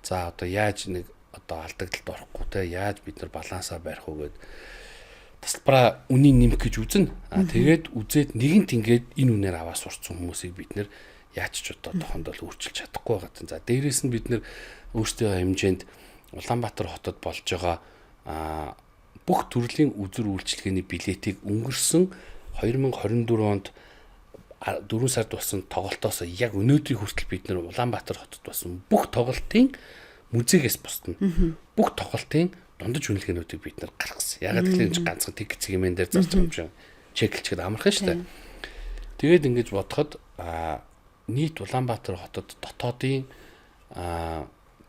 За одоо яаж нэг одоо алдагдлалд орохгүй те яаж бид нар балансаа барих уу гэд тасалбараа үнийг нэмэх гэж үзнэ. Тэгээд үзээд нэгэнт ингээд энэ үнээр аваа сурцсан хүмүүсийг бид нэр яаж ч одоо тохондол өөрчилж чадахгүй байгаа. За дээрээс нь бид нэр өөрсдөө хэмжээнд Улаанбаатар хотод болж байгаа бүх төрлийн үзүр үйлчилгээний билетийг өнгөрсөн 2024 онд 4 сард болсон тоглолтоос яг өнөөдрийн хүртэл бид нэр Улаанбаатар хотод болсон бүх тоглолтын музейгээс бусдна. Бүх тоглолтын дундаж үнэлгээнүүдийг бид нар гаргасан. Ягаад гэвэл энэ ганцхан тэг цэгмэн дээр зарж байгаа юм шиг чеклчгээд амархан шүү дээ. Тэгээд ингэж бодоход нийт Улаанбаатар хотод дотоодын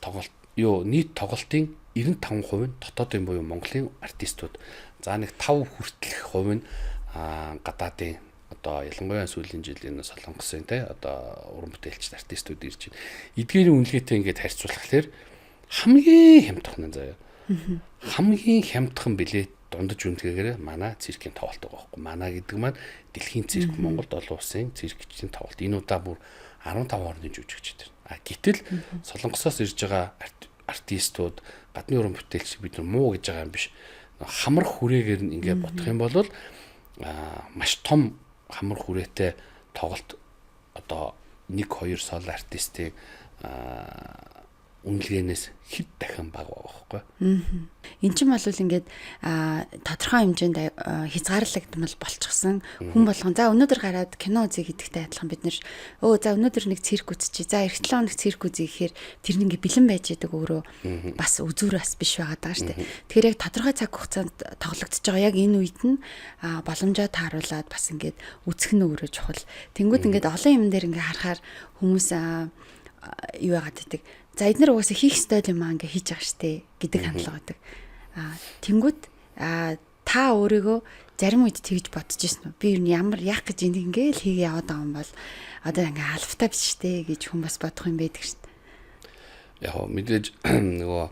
тоглолт нийт тоглолтын 95% нь дотоодын буюу Монголын артистууд. За нэг 5 хүртэлх хувь нь гадаадын одоо ялангуяа сүүлийн жилийн солонгосын те одоо уран бүтээлч артистууд ирж байна. Эдгээрийн үнэлгээтэй ингээд харьцуулахлаар хамгийн хямдхан заяа. Хамгийн хямдхан билет дундаж үнэлгээгээр манай циркийн тоглолт байгаа байхгүй. Манай гэдэг маань дэлхийн цирк Монголд олон улсын циркчдийн тоглолт. Энэ удаа бүр 15 орны жүжигчид байна. Гэтэл солонгосоос ирж байгаа артистууд гадны уран бүтээлч бид нар муу гэж байгаа юм биш. Хамар хүрээгээр нь ингээд бодох юм бол маш том хамар хүрээтэй тоглолт одоо 1-2 соло артистийн үнэлгээнээс хэд дахин бага байгаа байхгүй. Эн чинь бол ингээд тодорхой хэмжээнд хязгаарлагдмал болчихсон хүн болгон за өнөөдөр гараад кино үзье гэдэгтэй адилхан бид нэр за өнөөдөр нэг цирк үзчихье. За эх 7 хоног цирк үзье гэхээр тэр нэг бэлэн байж идэг өөрөө бас үзүүр бас биш байгаа даа штэ. Тэгэхээр яг тодорхой цаг хугацаанд тоглогдож байгаа яг энэ үед нь боломжоо тааруулаад бас ингээд үзэх нь өөрөө чухал. Тэнгүүд ингээд олон юм дээр ингээд харахаар хүмүүс юу яагаад гэдэг. За эдгээр угаасаа хийх ёстой юм аа ингээ хийж байгаа штэ гэдэг хандлага байдаг. Тэнгүүд та өөрийгөө зарим үед тэгж бодож ирсэн үү? Би ямар яах гэж энийг ингээл хийгээ яваад байгаа юм бол одоо ингээ алфтай биш штэ гэж хүн бас бодох юм байдаг штэ. Яг мэдээж нөгөө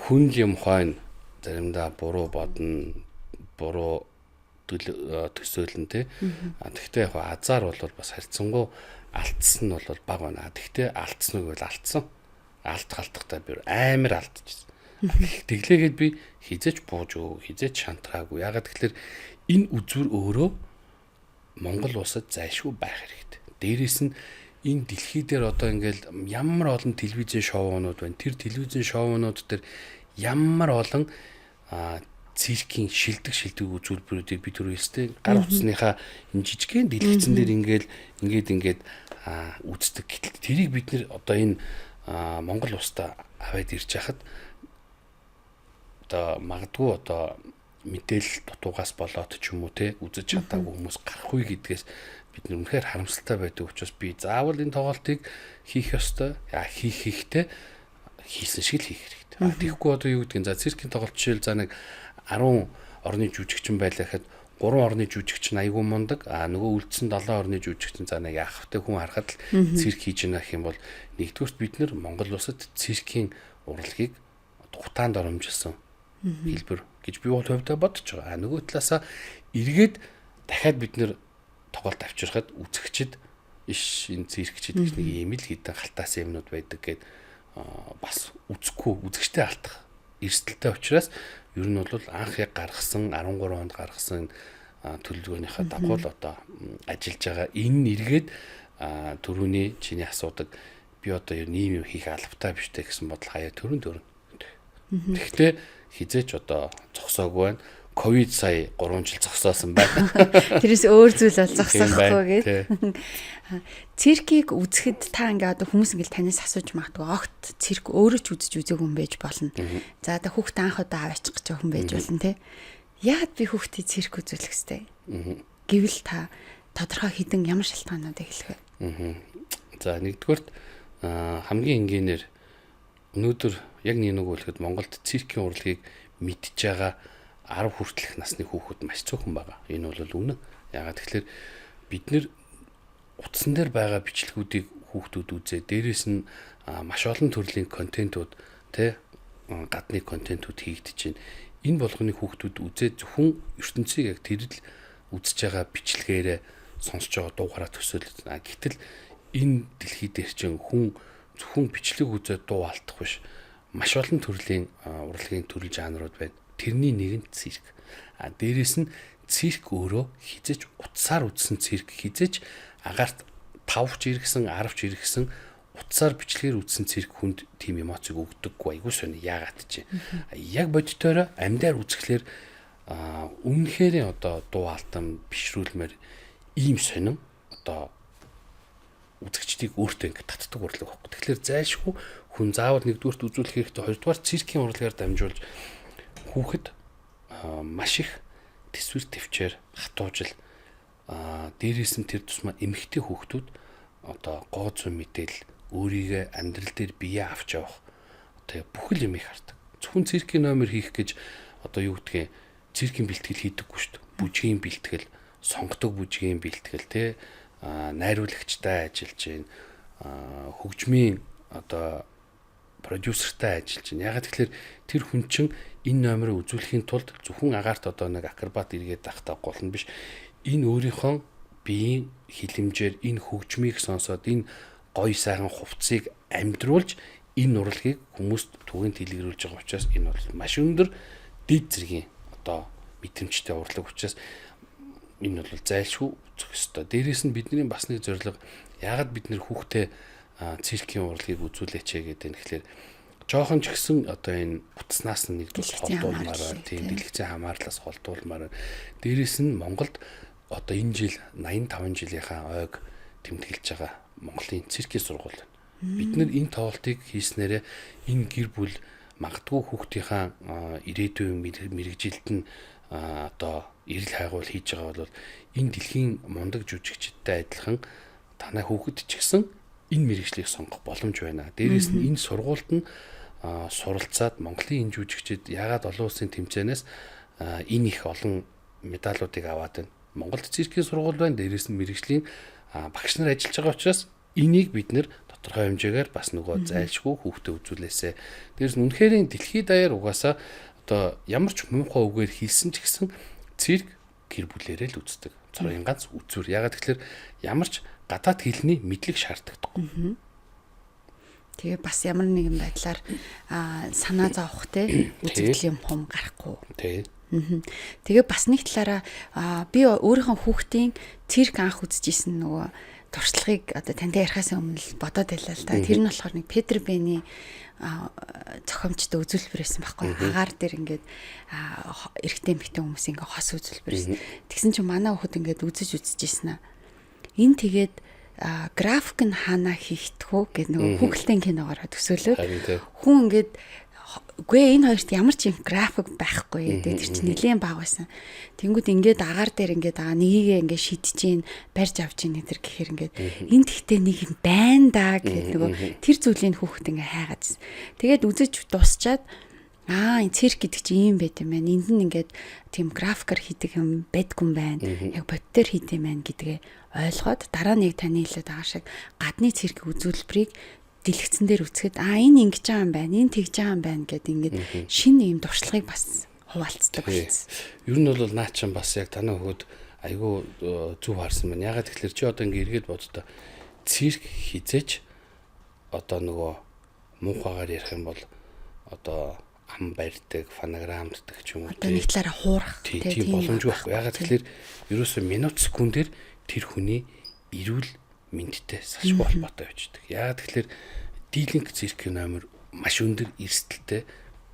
хүн юм хойно заримдаа буруу бодно, буруу төсөөлн тэ. Тэгвэл яг азар бол бас харьцангуй алдсан нь бол бага байна. Тэгтээ алдсныг бол алдсан. Алдахтай би амар алдчихсан. Тэглээгээд би хизээч бууж өг, хизээч шантраагүй. Ягаад гэвэл энэ үзүр өөрөө Монгол улсад зайлшгүй байх хэрэгтэй. Дээрээс нь энэ дэлхий дээр одоо ингээл ямар олон телевизийн шоунууд байна. Тэр телевизийн шоунууд дээр ямар олон циркийн шилдэг үзүүлбэрүүдийг би түр хэлсэн. Гар утасныхаа энэ жижигхэн дэлгэцэн дээр ингээд үздэг. Гэтэл тэрийг бид нэр одоо энэ Монгол улстай аваад ирж хахад одоо магадгүй одоо мэдээлэл дутуугаас болоод ч юм уу те үзэж чадаагүй хүмүүс гарахгүй гэдгээс бид нар үнэхээр харамсалтай байдаг учраас би заавал энэ тоглолтыг хийх ёстой. Хийхдээ хийсэн шиг л хийх хэрэгтэй. Тэгэхгүй одоо юу гэдгийг за циркийн тоглолт жишээл за нэг 10 орны жүжигчин байлаа гэхэд 3 орны жүжигчин айгүй мундаг нөгөө үлдсэн 7 орны жүжигчин за нэг яахвтай хүн харахад л цирк хийж гэнэ гэх юм бол нэгдүгürt бид нэр Монгол улсад циркийн урлагийг тухтаанд оромжилсан хэлбэр гэж би бол хувьдаа бодож байгаа. Нөгөө талаасаа эргээд дахиад бид нэр тоглолт авчирхад үзэгчд иш энэ циркчид гэж нэг юм л хитэн халтаас юмнууд байдаг гэд бас үзэгчтэй алдах эрсдэлтэй учраас ер нь бол анх яг гаргасан 13 онд гаргасан төлөвлөгөөнийхөө дагуу л одоо ажиллаж байгаа. Энэ эргээд түрүүний чиний асуудаг би одоо ер нь ийм юм хийх албатай биш үү гэсэн бодол хаяа төрөн. Тэгэхдээ хизээч одоо зогсоогүй байна. Ковид сая 3 жил зогсоосон байна. Тэрээс өөр зүйл бол зогсоохгүй гээд. Циркийг үзэхэд та ингээ одоо хүмүүс ингээл танаас асууж магадгүй огт цирк өөрөө ч үзэж үзээгүй хүн байж болно. За одоо хүүхд анх удаа аваачих гэж хүн байж болно те. Яагаад би хүүхдийг цирк үзүүлэх хэвтэй? Гэвэл та тодорхой хідэн ямар шалтгаануудыг хэлэх вэ? За нэгдүгürt хамгийн энгийнээр өнөөдөр яг нэг үлгэхэд Монголд циркийн урлагийг мэдж байгаа 10 хүртэлх насны хүүхэд маш цөөхөн байгаа. Энэ бол үнэн. Яагаад тэгэхээр бид нэр утсан дээр байгаа бичлэгүүдийг хүүхдүүд үзээ. Дээрээс нь маш олон төрлийн контентууд гадны контентууд хийгдэж байна. Энэ болгоныг хүүхдүүд үзээ зөвхөн ертөнцийг яг тэр л үзэж байгаа бичлэгээрээ сонсож байгаа дуугараа төсөөлөж. Гэтэл энэ дэлхий дээр чинь хүн зөвхөн бичлэг үзээд дуу алдах биш. Маш олон төрлийн урлагийн төрөл жанрууд байна. Тэрний нэг нь цирк. Дээрээс нь цирк өөрөө хизэж утсаар үзсэн цирк хизэж агаарт 5 ч иргсэн 10 ч иргсэн утсаар бичлэгээр үзсэн цирк хүнд тийм эмоциг өгдөггүй. Айгуу сони яагаад чи. Яг бодитоороо амьдаар үзэхлээр үнэхээр одоо дуу алтан бишрүүлмээр ийм сонин одоо үзэгчдийг өөртөө ингэ татдаг урлаг байхгүй. Тэгэхээр зайлшгүй хүн заавал нэгдүгürt үзүүлэх хэрэгтэй, хоёрдугаар циркийн урлагаар дамжуулж хүүхэд маш их төсвөр төвчээр хатуужил дээрээс нь тэр тусмаа эмэгтэй хүүхдүүд одоо гоо зүйн мэдээлэл өөрийгөө амьдрал дээр бие авч явах тэгээ бүхэл юм их хардаг. Зөвхөн циркийн номер хийх гэж одоо юу гэдгийг циркийн бэлтгэл хийдэггүй шүү дээ. Бүжгийн бэлтгэл, сонгодог бүжгийн бэлтгэл найруулагчтай ажиллаж байна. Хөгжмийн одоо продюсертай ажиллаж байна. Ягаад тэгэхээр тэр хүн чинь энэ номерыг үзүүлэхийн тулд зөвхөн агаарт одоо нэг акробат эргээд тахтаа гол нь биш. Энэ өөрийнхөө биеийн хилэмжээр энэ хөгжмийг сонсоод энэ гоё сайхан хувцсыг амьдруулж энэ урлагийг хүмүүст түгээн дэлгэрүүлж байгаа учраас энэ бол маш өндөр дэд зэргийн одоо мэдрэмжтэй урлаг учраас энэ бол зайлшгүй үзэх ёстой. Дээрээс нь бидний бас нэг зорилго яагаад бид нэр хүүхдээ циркийн урлагийг үзүүлээч гэдэг нь тэгэхээр жоохон ч гэсэн одоо энэ утаснаас нь нэгдүгээр холдуулмаар тийм дэлгэцийн хамаарлаас холдуулмаар дээрээс нь Монголд одоо энэ жил 85 жилийнхаа ойг тэмдэглэж байгаа Монголын циркийн сургууль. Бид нэр энэ тоглолтыг хийснээрээ энэ гэр бүл магадгүй хүүхдийнхаа ирээдүйн мэрэгжилт нь одоо эрэл хайгуул хийж байгаа бол энэ дэлхийн мундаг жүжигчдтэй адилхан танай хүүхэд ч гэсэн энэ мэрэгжлийг сонгох боломж байна. Дээрээс нь энэ сургуульд нь суралцаад Монголын энэ жүжигчид ягаад олон улсын тэмцээнээс энэ их олон медалуудыг аваад байна. Монголд циркийн сургууль байна. Дээрээс нь мэрэгжлийн багш нар ажиллаж байгаа учраас энийг бид нэр тодорхой хэмжээгээр бас нөгөө зайлшгүй хүүхдэд үзүүлээсэ. Дээрээс нь үнэхээр дэлхийд даяар угаасаа одоо ямар ч муухай үгээр хийсэн ч гэсэн цирк гэр бүлээрээ л үздэг. Цорын ганц үзүр. Ягаад тэгэхээр ямар ч гадаад хэлний мэдлэг шаарддаггүй. Тэгээ бас ямар нэгэн байдлаар санаа зовох те үзэгдэл юм хум гарахгүй. Тэгээ бас нэг талаараа би өөрийнхөө хүүхдийн цирк анх үзчихсэн нөгөө туршлагыг одоо тантай ярихаас өмнө л бодоод байлаа л да. Тэр нь болохоор нэг Петр Бэний зохиомжтой үзүүлбэр байсан байхгүй. Агаар дээр ингээд эрэгтэй эмэгтэй хүмүүс ингээд хос үзүүлбэр. Тэгсэн чинь манай хүүхэд ингээд үзчихсэн аа. Энэ тэгээд график нь хаана хийхдгүү гэдэг нөгөө хүүхэлдэйн киногоор төсөөлөө. Хүн ингээд үгүй энэ хоёрт ямар ч юм график байхгүй. Тэгээд тэр чинь нэлээд бага байсан. Тэнгүүд ингээд агаар дээр ингээд нёгийгээ ингээд шидэж гин барьж авч гин тэр гэхээр ингээд энэ тэгтээ нэг юм байна да гэдэг нөгөө тэр зүйлийг хүүхэд ингээд хайгаад. Тэгээд үзэж дуусчаад энэ цирк гэдэг чинь юм байт юм байна. Энд нь ингээд тийм графикаар хийдэг юм байдгүй юм байна. Яг бодтоор хийдэг юм байна гэдгээ ойлгоод дараа нэг таны хэлээд байгаа шиг гадны цирк үзүүлбэрийг дэлгэцэн дээр үзэхэд энэ ингэж байгаа юм байна, энэ тэгж байгаа юм байна гэдэг ингээд шинэ юм туршлагыг бас хуваалцдаг болсон. Ер нь бол наа чинь бас яг танай хөхөд айгүй зүв харсан байна. Ягаад гэвэл чи одоо ингээд эргээд боддоо цирк хизээч одоо нөгөө муухагаар ярих юм бол одоо ам барьдаг, фонограмддаг ч юм уу. Одоо нэг талаараа хуурах тийм боломжгүй байхгүй. Ягаад гэвэл ерөөсөө минут секундээр тэр хүний эрүүл мэндтэй салшгүй холбоотой байждаг. Яагаад тэгэхээр дийлэнх циркийн номер маш өндөр эрсдэлтэй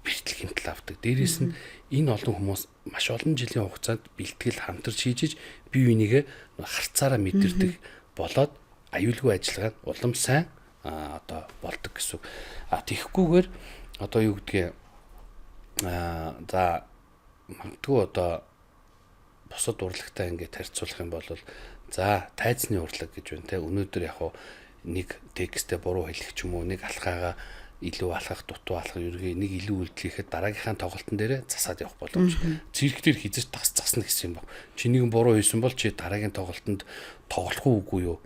бэртэл хэмтэл авдаг. Дээрээс нь энэ олон хүмүүс маш олон жилийн хугацаанд бэлтгэл хамтарч хийж бие бинийгээ харцаараа мэдэрдэг болоод аюулгүй ажиллагаа улам сайн одоо болдог гэсэн. Тэгэхгүйгээр одоо юу гэдгийг за магадгүй одоо бусад урлагтай ингээд харьцуулах юм бол за тайзны урлаг гэж байна те. Өнөөдөр яг нэг текстээ буруу хэлэх ч юм уу, нэг алхаагаа илүү алхах, дутуу алхах ерөгийг нэг илүү үйлдэлэхэд дараагийнхаа тоглолтын дээр засаад явах боломж. Цирк дээр хизэж засна гэсэн юм баг. Чи нэг буруу хийсэн бол чи дараагийн тоглолтод тоглох уугүй юу?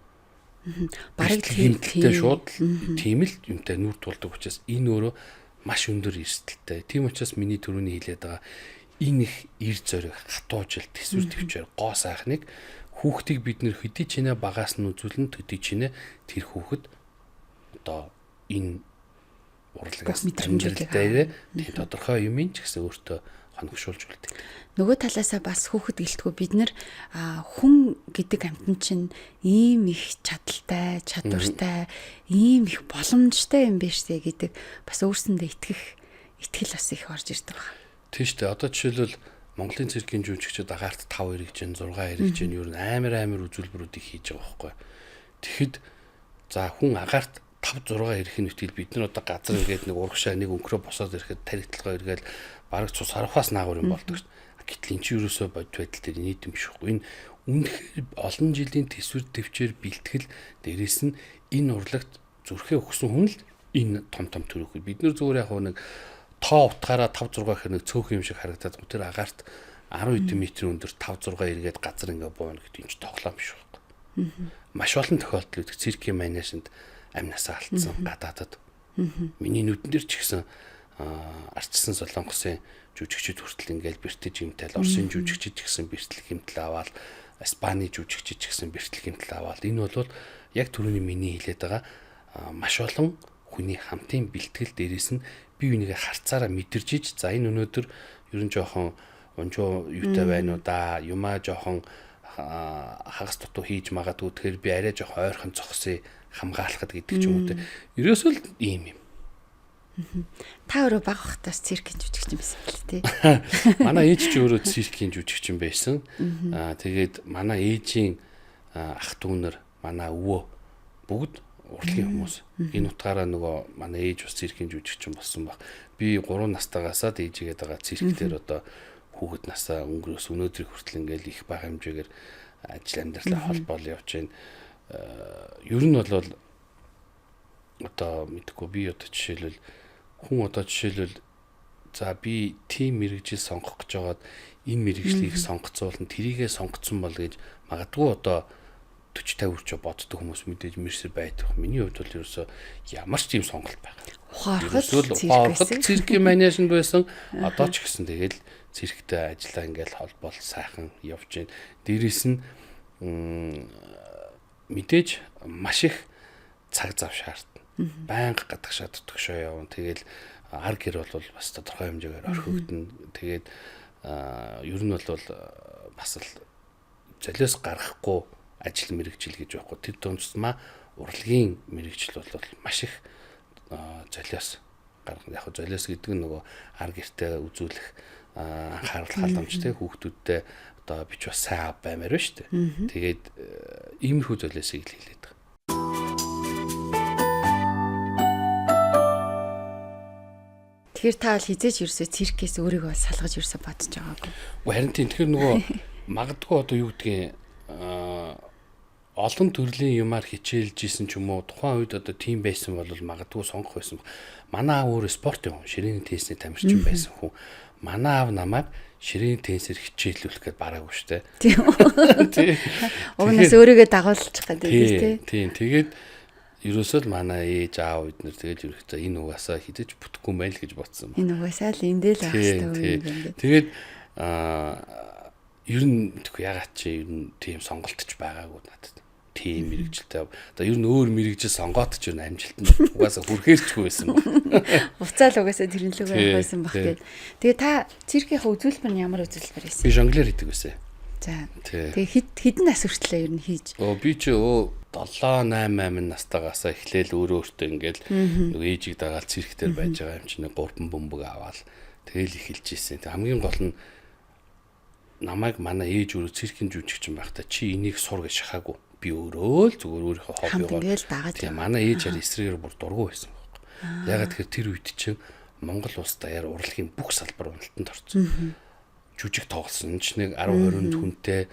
Бараг тиймтэй шууд тийм л юмтай нүр тулдаг учраас энэ өөрөө маш өндөр эрсдэлтэй. Тийм учраас миний түрүүний хэлээд байгаа энэ их эр зориг, хатуужил, төсвөр төвчээр гоо сайхныг хүүхдийг бид нэр хөдий чинээ багаас нь үзүүлэн төдий чинээ тэр хүүхэд одоо энэ урлагаас мэдрэмжтэй тийм тодорхой юм ч гэсэн өөртөө хоногшуулж үлдээ. Нөгөө талаасаа бас хүүхэд гэлтгүү бид нэр хүн гэдэг амьтан чинь ийм их чадaltaй, чадвартай, ийм их боломжтой юм биш үү гэдэг бас өөрсөндөө итгэл бас их орж ирдэг байна. Тийм шүү дээ. Одоо жишээлбэл Монголын циркийн жүжигчид агаарт 5 эргэж гэн 6 эргэж гэн ер нь амар үзүүлбэрүүдийг хийж байгаа байхгүй. Тэгэхэд за хүн агаарт 5 6 эрэх нь үтгэл бид нар одоо газар иргээд нэг урагшаа нэг өнкрөө босоод ирэхэд таригтлогоо эргээл бараг цус харахаас наагур юм болдог шүү дээ. Гэтэл энэ ч юусоо бод байдал дээр нийт юм шихгүй. Энэ үнэхээр олон жилийн төсвөр төвчээр бэлтгэл дээрээс нь энэ урлагт зүрхээ өгсөн хүн л энэ том төрөх. Бид нар зүгээр яг нэг тоо утгаараа 5 6 гэхэр нэг цөөх юм шиг харагдаад тэр агаарт 10 м өндөр 5 6 эргээд газар ингээ бууна гэдэг юм чи тоглоом биш байхгүй. Маш олон тохиолдол үүдэг циркийн манежинд амнасаа алдсан гадаадад. Миний нүдэн дээр ч гэсэн арчсан солонгосын жүжигчид хүртэл ингээл бэртэж юмтай л Оросын жүжигчид ч гэсэн бэртэл хэмтэл аваад Испани жүжигчид ч гэсэн бэртэл хэмтэл аваад энэ бол яг түрүүний миний хэлээд байгаа маш олон хүний хамтын бэлтгэл дээрээс нь бие бинийгээ харцаараа мэдэрж иж за энэ өнөөдөр ер нь жоохон унжуу юутай байна уу да юмаа жоохон хагас дутуу хийж магадгүй тэгэхээр би арай жоохон ойрхон зогсъё хамгаалахад гэдэг ч юм уу те ерөөсөө л ийм юм. Та өөрөө бага хатаас циркийн жүжигч юм байсан л тий. Манай ээж ч өөрөө циркийн жүжигч юм байсан. Тэгээд манай ээжийн ах дүүнэр манай өвөө бүгд урлагийн хүмүүс. Энэ утгаараа нөгөө манай ээж бас циркийн жүжигч болсон баг. Би 3 настайгаасаа ээжигээд байгаа цирк дээр одоо хүүхэд насаа өнгөрөөс өнөөдрийг хүртэл ингээл их бага хэмжээгээр ажил амьдралаа холбоол явж байна. Ер нь бол одоо мэдгүй би одоо жишээлбэл хүн одоо жишээлбэл за би тийм мэрэгжил сонгох гэж байгаад энэ мэрэгжлийг сонгоцуулна тэрийгээ сонгоцсон бол гэж магадгүй одоо 40 50 хүрч боддог хүмүүс мэдээж мэрсэр байдаг. Миний хувьд бол ерөөсөө ямар ч тийм сонголт байгаа. Ухаархад циркийн манежинд байсан. Одоо ч гэсэн тэгэл цирктэй ажиллаа ингээл холбоол сайхан явж байна. Дээрээс нь мэдээж маш их цаг зав шаардна. Байнга гадах шаарддаг шоо явна. Тэгэл ар гэр бол бас тодорхой хэмжээгээр орхигдно. Тэгээд ер нь бол бас л золиос гарахгүй ажил мэргэжил гэж байхгүй. Тэр тусмаа урлагийн мэргэжил бол маш их золиос гаргана. Яг золиос гэдэг нь нөгөө ар гэртээ үзүүлэх анхаарал халамжтай хүүхдүүдтэй одоо бич бас сайн баймаар байна шүү дээ. Тэгээд иймэрхүү золиосыг л хэлээд байгаа. Тэгэхээр та бол хизээч ерөөсөө циркээс өөрийгөө салгаж ерөөсөө бодож байгаагүй. Харин тийм тэгэхээр нөгөө магадгүй одоо юу гэдгийг олон төрлийн юмар хичээлж исэн ч юм уу тухайн үед одоо тим байсан бол магадгүй сонгох байсан. Манай аав өөрөө спорт юм. Ширээний теннисний тамирчин байсан хүн. Манай аав намайг ширээний теннисээр хичээлүүлэх гээд бараагүй штэ. Тийм. Тийм. Угнаас өөрийгөө дагуулчих гэдэг тийм. Тэгээд ерөөсөө л манай ээж аав эднэр тэгээд ерөөхдөө энэ угаасаа хідэж бүтэхгүй юм байл гэж бодсон. Энэ угаасаа л эндээ л байх хэрэгтэй юм байна. Тэгээд ер нь ягаад чи ер нь тийм сонголтч байгаагүй надад. Тийм мэрэгжилтэй. Одоо ер нь өөр мэрэгжил сонгоод ч ер нь амжилтанд угаасаа хүрэхэрчгүй байсан баг. Уцаал угаасаа тэрэн лүг байх байсан баг гэдэг. Тэгээ та циркийнхаа үзүүлбэр нь ямар үзүүлбэр байсан? Би жонглер хийдэг байсан. За. Тэгээ хэдэн нас хүртлээ ер нь хийж? Би чи 7-8 настайгаасаа эхлээл өөртөө ингээл нөгөө ээжийг дагаад цирк дээр байж байгаа юм чинь 3 бөмбөг аваад тэгэл эхэлж ийсэн. Тэг хамгийн гол нь намайг манай ээж өөрөө циркийн жүжигчин байхдаа чи энийг сур гэж шахаагүй. Би өөрөө л зүгээр өөрийнхөө хоббигоор тийм манай ээжээр эсрэгээр бүр дургу байсан байхгүй. Ягаад тэгэхээр тэр үед чинь Монгол улс даяар урлагийн бүх салбар уналтанд орсон. Жүжиг тоглосон ч нэг 10-20 хүнтэй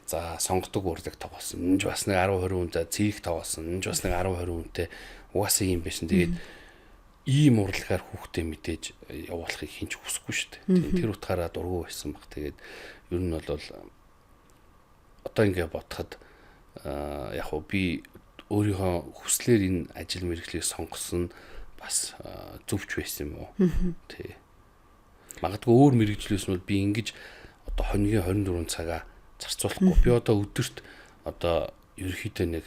за сонгодог урлаг тоглосон. Бас нэг 10-20 хүнтэй цирк тоглосон. Бас нэг 10-20 хүнтэй угаасаа юм байсан. Тэгээд ийм урлагаар хүүхдээ мэдээж явуулахыг хинч хүсэхгүй шүү дээ. Тэр утгаараа дургу байсан баг. Тэгээд ер нь бол одоо ингэ бодоход яг уу би өөрийнхөө хүслээр энэ ажил мэргэжлийг сонгосон бас зөвч байсан юм уу. Тий. Магадгүй өөр мэргэжлээс нь би ингэж одоо хоногийн 24 цагаа зарцуулахгүй. Би одоо өдөрт одоо ерөөхдөө нэг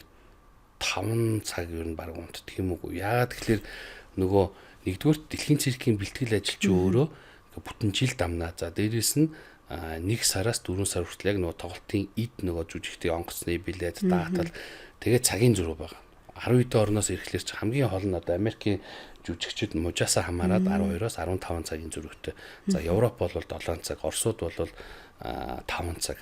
5 цаг ер нь баг унтдаг юм уу. Яагаад тэгэхээр нөгөө нэгдүгээр дэлхийн циркийн бэлтгэл ажил чи өөрөө бүтэн жил дамнаа. За дээрэс нь 1 сараас 4 сар хүртэл яг нөгөө тоглолтын эд нөгөө жүжигчдийн онгоцны билет даатал тэгээ цагийн зураг байгаа. 12 дэх орноос ирэхлээр чи хамгийн хол нь одоо Америкийн жүжигчид мужаасаа хамаарад 12-оос 15 цагийн зурагтай. За Европ бол 7 цаг, Оросууд бол 5 цаг.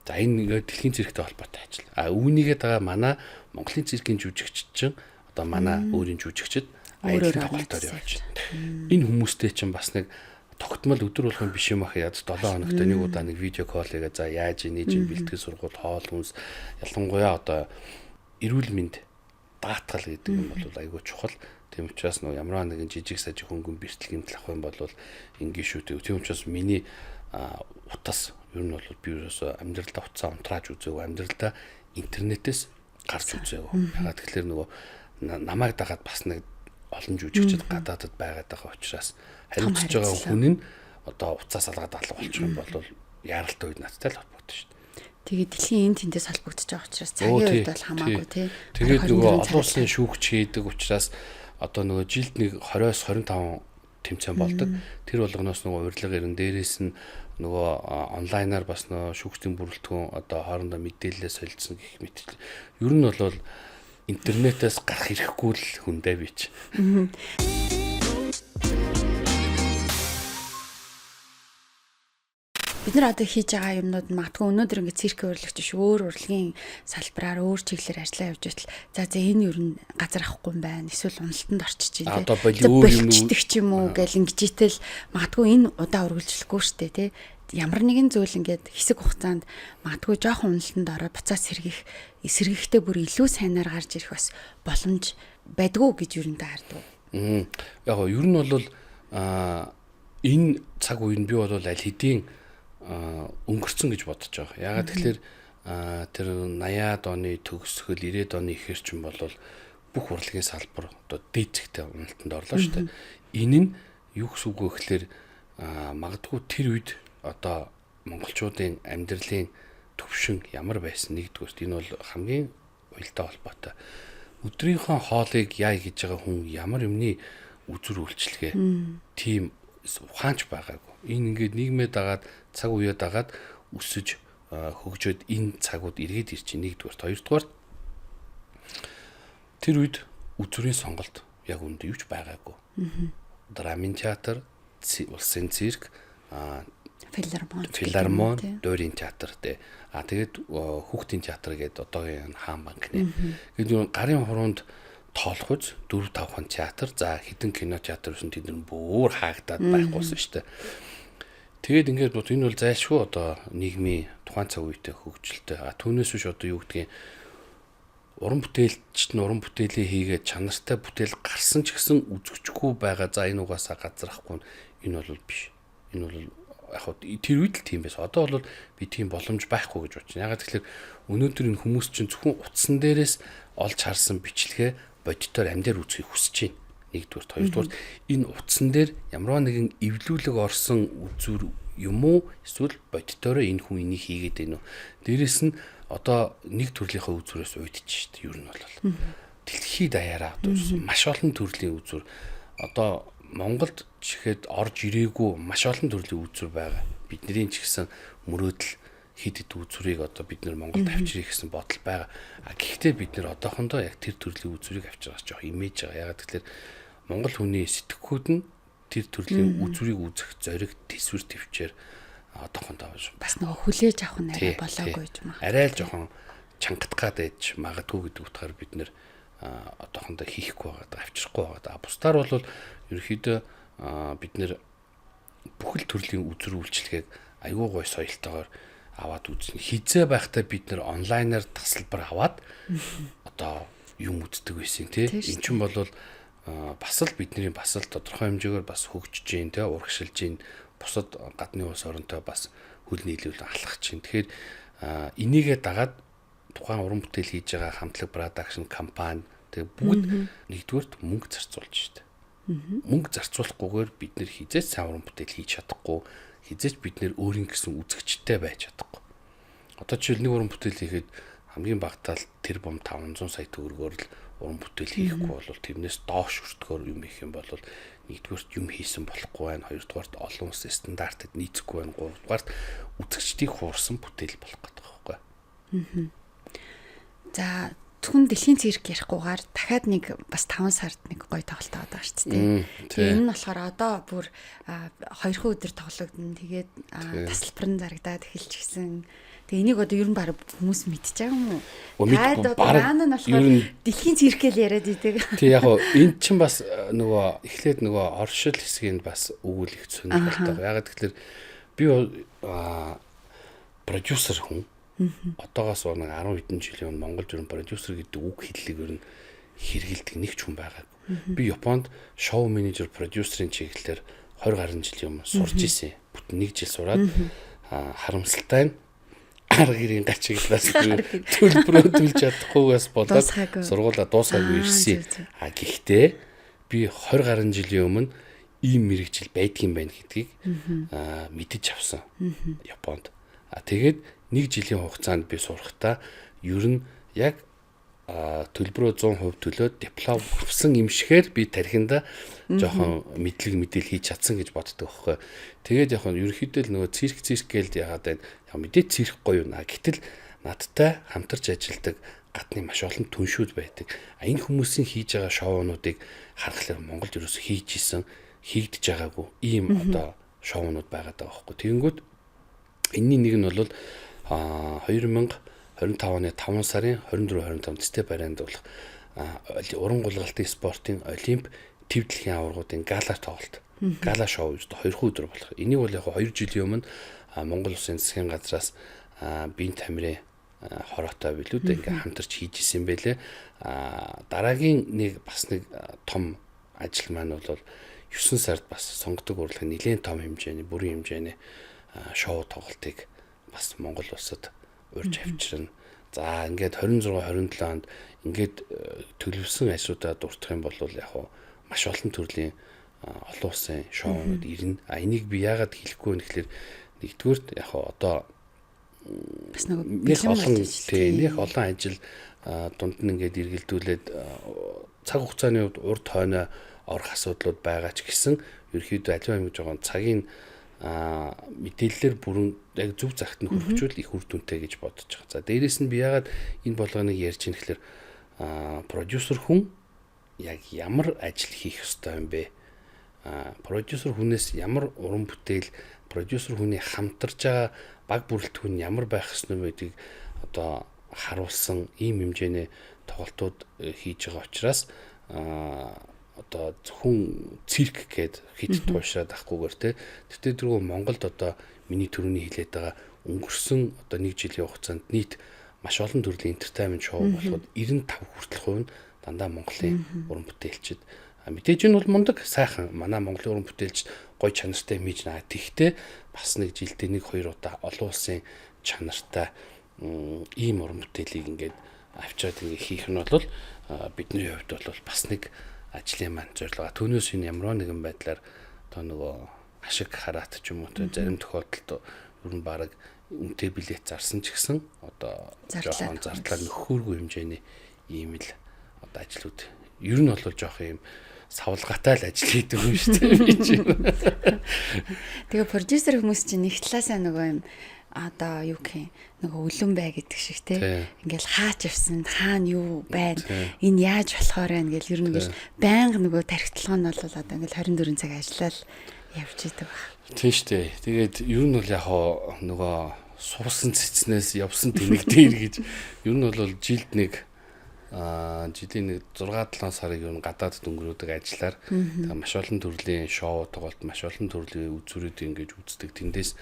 За энэ ингээ дэлхийн цирктэй холбоотой ажил. Үүнийгээ дагаа манай Монголын циркийн жүжигчид чинь одоо манай өөрийн жүжигчид аялал тоглолтоор явж байна. Энэ хүмүүстэй чинь бас нэг тогтмол өдөр болгон биш юм ах яд 7 хоногт нэг удаа нэг видео колл хийгээ за яаж нээж бэлтгэл сургууль хоол хүнс ялангуяа одоо эрүүл мэнд даатгал гэдэг юм бол айгүй чухал. Тийм учраас нөө ямар нэгэн жижиг сажиг хөнгөн бэртэл гэмтэл авах юм бол ингийн шүү дээ. Тийм учраас миний утас ер нь бол би ерөөсөө амьдралдаа утсаа унтрааж үзээгүй, амьдралдаа интернетээс гарч үзээгүй. Ягаад тэгэхээр нөгөө намайг дагаад бас нэг олон жүжигчид гадаадд байгаад байгаа учраас хариуцж байгаа хүн нь одоо уцаа салгаад алга болчих юм бол яаралтай үед надтай л холбогдсон шүү дээ. Тэгээд дэлхийн энэ тэндээс холбогдож байгаа учраас цагийн үед бол хамаагүй тий. Тэгээд нөгөө олон улсын шүүгч хийдэг учраас одоо нөгөө жилд нэг 20-25 тэмцээн болдог. Тэр болгоноос нөгөө урилга ирэн дээрээс нь нөгөө онлайнаар бас нөгөө шүүгчдийн бүрэлдэхүүн одоо хоорондоо мэдээлэлээ солилцсон гэх мэт. Ер нь бол интернетээс гарах хэрэггүй л хүндээ би ч. Бид нар одоо хийж байгаа юмнууд магадгүй өнөөдөр ингээд циркийн урлагч биш өөр урлагийн салбараар өөр чиглэлээр ажиллаа явж байтал за энэ ер нь газар авахгүй юм байна. Эсвэл уналтанд орчиж байна. Одоо болчихдаг ч юм уу гэл ингэжитэл магадгүй энэ удаа үргэлжлэхгүй штэ тий. Ямар нэгэн зүйл ингээд хэсэг хугацаанд магадгүй жоохон уналтанд ороод буцаа сэргийхтэй бүр илүү сайнаар гарч ирэх бас боломж байдгүй гэж юу нэ хардаг. Яг нь ер нь бол энэ цаг үеийн би бол аль хэдийн өнгөрцөн гэж бодож байгаа. Ягаад тэгэхээр тэр 80-аад оны төгсгөл 90-ад оны ихэрчин бол бүх урлагийн салбар одоо дээд зэгтээ уналтанд орлоо шүү дээ. Энэ нь юу гэсэн үг вэ гэхээр магадгүй тэр үед одоо монголчуудын амьдралын төвшин ямар байсан нэгдүгээр энэ бол хамгийн уялдаа холбоотой. Өдрийнхөө хоолыг яа гэж байгаа хүн ямар юмны үзүр үйлчлэгээ тийм ухаанч байгаагүй. Энэ ингээд нийгмээ дагаад цаг үеэ дагаад өсөж хөгжөөд энэ цагууд эргээд ирж байна нэгдүгээр. Хоёрдугаар тэр үед үзүрийн сонголт яг үүндээ юуч байгаагүй. Драмын театр, улсын цирк, филармон, дөрийн театр тэ. Тэгээд хүүхдийн театр гэдэг одоогийн хаан банк нэ. Гэвч гарын хуруунд тоолох үз 4-5 хон театр за хэдэн кино театр гэсэн тэд нар бүр хаагдаад байхгүйсэн шүү дээ. Тэгээд ингээд бод энэ бол зайлшгүй одоо нийгмийн тухайн цаг үеийн хөгжилтэй. Түүнээс биш одоо юу гэдгийг уран бүтээлчд нь уран бүтээлээ хийгээд чанартай бүтээл гарсан ч гэсэн үзэгчгүй байгаа. За энэ угаасаа газрахгүй энэ бол биш. Энэ бол яг тэр үед л тийм байсан. Одоо бол би тийм боломж байхгүй гэж бодож байна. Ягаад гэвэл өнөөдөр энэ хүмүүс чинь зөвхөн утсан дээрээс олж харсан бичлэгээ бодитоор амдаар үзхийг хүсэж байна. Нэгдүгээр, хоёрдугаар энэ утсан дээр ямар нэгэн эвлүүлэг орсон үзүр юм уу эсвэл бодитоор энэ хүн энийг хийгээд байна уу. Дээрэс нь одоо нэг төрлийнхөө үзүрээс уйдчих шүү дээ. Юу нь бол дэлхийд даяараа маш олон төрлийн үзүр одоо Монголд чихэд орж ирээгүй маш олон төрлийн үзүр байгаа. Бидний ч гэсэн мөрөөдөл хэд хэд үзүрийг одоо бид нэр Монголд авчирах гэсэн бодол байгаа. Гэхдээ бид нэр одоохондоо яг тэр төрлийн үзүрийг авчирах жоох имиж байгаа. Ягаад гэвэл Монгол хүний сэтгхүүд нь тэр төрлийн үзүрийг үзэх зориг төсвөр төвчээр одоохондоо бас нөгөө хүлээж авах нь арай болоогүй гэж байна. Арай л жоохон чангатгаад байж магадгүй гэдэг утгаар бид нэр одоохондоо хийхгүй байгаа, авчрахгүй байгаа. Бусдаар бол ерөөхдөө бид нэр бүхэл төрлийн үзүр үйлчлэгийг аюул гой соёлтойгоор аваад үзнэ. Хизээ байхдаа бид нэр онлайнаар тасалбар аваад одоо юм үздэг байсан тий. Эн чинь бол бас л бидний бас л тодорхой хэмжээгээр бас хөгжиж जैन тий, урагшилж जैन. Бусад гадны улс оронтой бас хөл нийлүүлэн алхах чинь. Тэгэхээр энийгээ дагаад тухайн уран бүтээл хийж байгаа хамтлаг продакшн компани тэгээ бүгд нэгдүгээрт мөнгө зарцуулж штэ. Мөнгө зарцуулахгүйгээр бид нэр хизээч сайн уран бүтээл хийж чадахгүй, хизээч бид нэр өөрийн гэсэн үзэгчтэй байж чадахгүй. Одоо жишээл нэг уран бүтээл хийхэд хамгийн багтаал тэр бом 500 сая төгрөгөөр л уран бүтээл хийхгүй бол тэрнээс доош өртгөөр юм их юм бол нэгдүгээрт юм хийсэн болохгүй байна, хоёрдугаарт олон улсын стандартад нийцэхгүй байна, гуравдугаарт үзэгчдийг хуурсан бүтээл болох гэдэг байхгүй. За зөвхөн дэлхийн цирк ярихгүйгээр дахиад нэг бас 5 сард нэг гоё тоглолт байгаа шүү дээ. Тэгээ энэ нь болохоор одоо бүр 2 өдөр тоглогдно. Тэгээд тасалбар нь зарагдаад эхэлж гисэн. Тэгээ энийг одоо ер нь баг хүмүүс мэдчихэж байгаа юм уу? Таад одоо маань нь болохоор дэлхийн циркэл яриад идэг. Тий яг хоо энд чинь бас нөгөө эхлээд нөгөө оршил хэсгийг бас өгүүлэх сонирхолтой. Ягаад гэвэл би продюсер хүн. Одоогоос нэг 10 хэдэн жилийн өмнө Монгол зүрх продюсер гэдэг үг хэллэг ер нь хэрэгэлдэг нэг ч хүн байгаагүй. Би Японд шоу менежер продюсерийн чиглэлээр 20 гаруй жилийн өмнө сурч ирсэн. Бүтэн 1 жил сураад харамсалтай нь арга гэрийн гачиглаас төлбөрөө төлж чадахгүйгээс болоод сургуулаа дуусаагүй ирсэн. Гэхдээ би 20 гаруй жилийн өмнө ийм мэрэгжил байдгийн байна гэдгийг мэдэж авсан. Японд. Тэгээд 1 жилийн хугацаанд би сурахдаа ер нь яг төлбөрөө 100% төлөөд диплом авсан юм шигээр би тархинда жоохон мэдлэг мэдээл хийж чадсан гэж боддог байхгүй. Тэгээд яг нь ерөнхийдөө л нөгөө цирк гэлд яагаад байна. Яг мэдээ цирк гоё юм. Гэтэл надтай хамтарч ажилладаг гадны маш олон түншүүд байдаг. Энэ хүмүүсийн хийж байгаа шоунуудыг харахаар Монголд ерөөсө хийж исэн, хийгдэж байгаагүй ийм одоо шоунууд байгаад байгаа байхгүй. Тэгэнгүүт энэний нэг нь бол 2025 оны 5 сарын 24-25 дэцтэй барайнд болох уран гулгалтын спортын Олимп төв дэлхийн аваргуудын гала тоглолт. Гала шоу 2 өдөр болох. Энийг бол яг 2 жилийн өмнө Монгол Улсын засгийн газраас биеийн тамирын хороотой билүүд ингээ хамтарч хийж исэн байлээ. Дараагийн нэг бас нэг том ажил маань бол 9 сард бас сонгодог урлагийн нэлээд том хэмжээний бүрийн хэмжээний шоу тоглолтыг бас Монгол улсад урьж авчирна. За ингээд 26 27 онд ингээд төлөвлөсөн ажлуудаа дуртах юм бол яг маш олон төрлийн олон улсын шоунууд ирнэ. Энийг би яагаад хэлэхгүй вэ гэхээр нэгдүгürt яг одоо бас нэг олон ажил дунд нь ингээд эргэлдүүлээд цаг хугацааны урд хойно орох асуудлууд байгаа ч гэсэн ерөөхдөө аливаа юм жоохон цагийн мэдээлэлээр бүрэн яг зөв загт нь хөрвчүүл их үр дүнтэй гэж бодож байгаа. За дээрэс нь би яагаад энэ болгоныг ярьж ийн гэхээр продюсер хүн яг ямар ажил хийх ёстой юм бэ? Продюсер хүнээс ямар уран бүтээл, продюсер хүний хамтарч байгаа баг бүрэлдэхүүн ямар байх ёстой вэ гэдгийг одоо харуулсан ийм хэмжээний тоглолтууд хийж байгаа учраас одоо зөвхөн цирк гээд хит туушраад авахгүйгээр те. Тэгтээ тэргүй Монголд одоо миний түрүүний хэлээд байгаа өнгөрсөн одоо 1 жилийн хугацаанд нийт маш олон төрлийн entertainment show болоход 95% хүртэл дандаа Монголын уран бүтээлчид мэдээж энэ бол мундаг сайхан манай Монголын уран бүтээлч гоё чанартай имиж наа. Тэгтээ бас нэг жилдээ 1-2 удаа олон улсын чанартай ийм уран бүтээлийг ингээд авчираад ингээ хийх нь бол бидний хувьд бол бас нэг ажлын маань зорилго. Түүнээс энэ ямар нэгэн байдлаар одоо нөгөө ашиг хараат ч юм уу зарим тохиолдолд өрн бараг үнэтэй билет зарсан ч гэсэн одоо жоохон зардлаар нөхөргүй хэмжээний ийм л одоо ажлууд. Ер нь бол жоох юм савлгаатай л ажил хийдэг юм шүү дээ. Тэгээ продюсер хүмүүс чинь нэг талаасаа нөгөө юм одоо юу гэх юм нөгөө үлэн бай гэдэг шиг те ингээл хаач явсан хаана юу байна энэ яаж болохоор байна гэл ер нь ингээл байнга нөгөө тархитлага нь бол одоо ингээл 24 цаг ажиллаад явж идэг баг. Тийм шүү дээ. Тэгээд ер нь бол яг нөгөө суусан цэцнээс явсан тэнэг дээр гэж ер нь бол жилд нэг жилийн 6-7 сарыг ер нь гадаад дөнгөрөөдөг ажиллаар маш олон төрлийн шоу тоглолт маш олон төрлийн үзүүрүүд ингэж үздэг. Тэндээс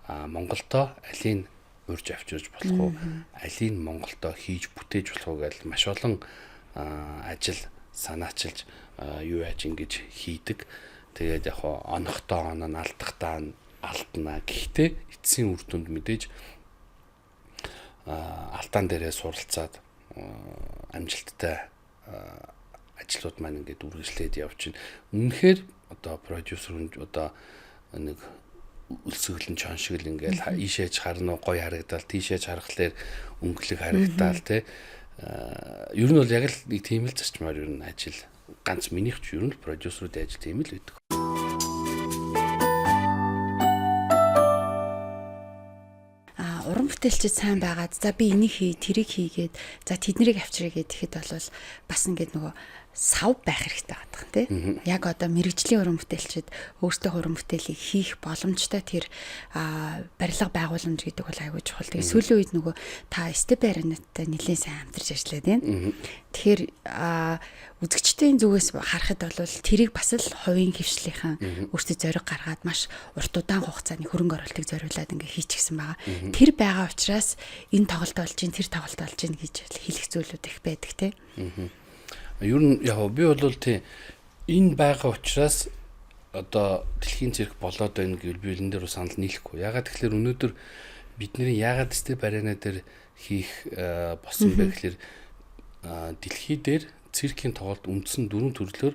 Монголдо алийг урьж авчирч болох уу, алийг Монголдо хийж бүтээж болох уу гэж маш олон ажил санаачилж юу яаж ингэж хийдэг. Тэгээд яг онохдоо оноо алдахтаа алдна. Гэхдээ эцсийн үр дүнд мэдээж алдаан дээрээ суралцаад амжилттай ажлууд маань ингээд үргэлжлээд явж байна. Үнэхээр одоо продюсер одоо нэг үлсгэлэн чон шиг л ингээл ийшээж харна гоё харагдал тийшээж харахлаар өнгөлөг харагдал те. Ер нь бол яг л нэг тийм л зарчмаар ер нь ажил ганц минийх ч ер нь продюсеруудын ажил тийм л байдаг. Уран бүтээлчид сайн байгаад за би энийг хий тэрийг хийгээд за тэднийг авчиръя гэхэд бол бас ингээд нөгөө сав байх хэрэгтэй байдаг тий. Яг одоо мэрэгжлийн уран бүтээлчид өөрсдөө уран бүтээлийг хийх боломжтой тэр барилга байгууламж гэдэг бол аягүй чухал. Тэгээ сүүлийн үед нөгөө та степ аренаттай нэлээд сайн хамтарч ажиллаад байна. Тэгэхээр үзэгчдийн зүгээс харахад бол тэрийг бас л хувийн хвшлийнхэн өөрсдөө зориг гаргаад маш урт удаан хугацааны хөрөнгө оруулалтыг зориулаад ингээ хийчихсэн байгаа. Тэр байгаа учраас энэ тоглолт болж гин тэр тоглолт болж гин гэж хэлэх зүйлүүд их байдаг тий. Ер нь яг би бол тийм энэ байгаа учраас одоо дэлхийн цирк болоод байна гэвэл би энэ дээр санал нийлэхгүй. Ягаад тэгэхээр өнөөдөр бидний ягаад степ арена дээр хийх болсон бэ гэхээр дэлхий дээр циркийн тоглолт үндсэн 4 төрлөөр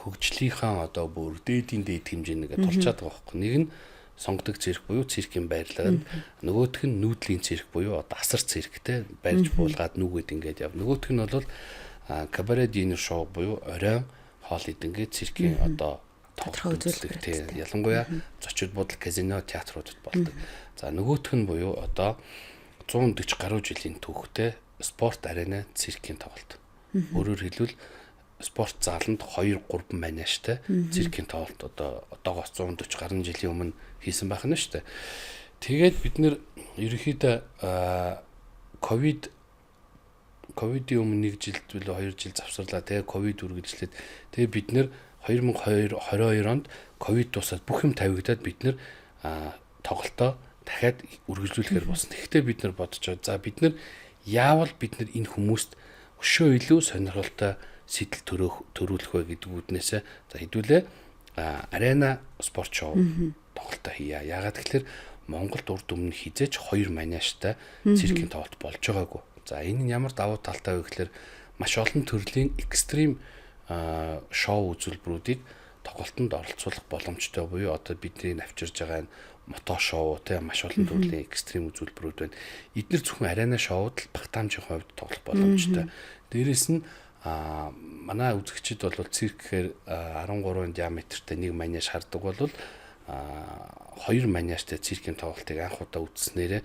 хөгжлийнхаа одоо бүр дээдийн дээд хэмжээнийг тулчаад байгаа байхгүй. Нэг нь сонгодог цирк буюу циркийн байрлал, нөгөөх нь нүүдлийн цирк буюу одоо асар цирктэй барьж буулгаад нүгэд ингээд яв. Нөгөөх нь бол кабаре динер шоу буюу оройн хоол идэнгээ циркийн одоо тодорхой үзүүлэлт тийм ялангуяа зочид буудал казино театруудад болдог. За нөгөөх нь буюу одоо 140 гаруй жилийн түүхтэй спорт арена циркийн тоглолт. Өөрөөр хэлбэл спорт зааланд 2-3 манежтай циркийн тоглолт одоогоос 140 гаруй жилийн өмнө хийсэн байх нь шүү дээ. Тэгээд бид нэр ерөнхийдөө ковидын өмнө 1 жилд билүү 2 жил завсарлаа тэгээ ковид үргэлжлээд тэгээ бид нэр 2022 онд ковид тусаад бүх юм тавигдаад бид нэр тоглолтоо дахиад үргэлжлүүлэхээр болсон. Тэгэхдээ бид нар бодож байгаа. За бид нар яавал бид нар энэ хүмүүст өшөө илүү сонирхолтой сэтэл төрүүлэх вэ гэдэг үүднээсээ за хэдүүлээ арена спорт шоу тоглолтоо хийя. Яагаад тэгэхээр Монголд урд өмнө хизээч 2 манежтай циркийн тоглолт болж байгаагүй. За энэ нь ямар давуу талтай вэ гэхээр маш олон төрлийн экстрим шоу үзүүлбэрүүдийг тоглолтод оролцуулах боломжтой буюу одоо бидний авчирж байгаа мото шоу те маш олон төрлийн экстрим үзүүлбэрүүд байна. Эдгээр зөвхөн арена шоуд л багтаамжийн хувьд тоглох боломжтой. Дээрээс нь манай үзэгчид бол циркээр 13 диаметртэй нэг манеж хардаг бол 2 манежтай циркийн тоглолтыг анх удаа үзснээрээ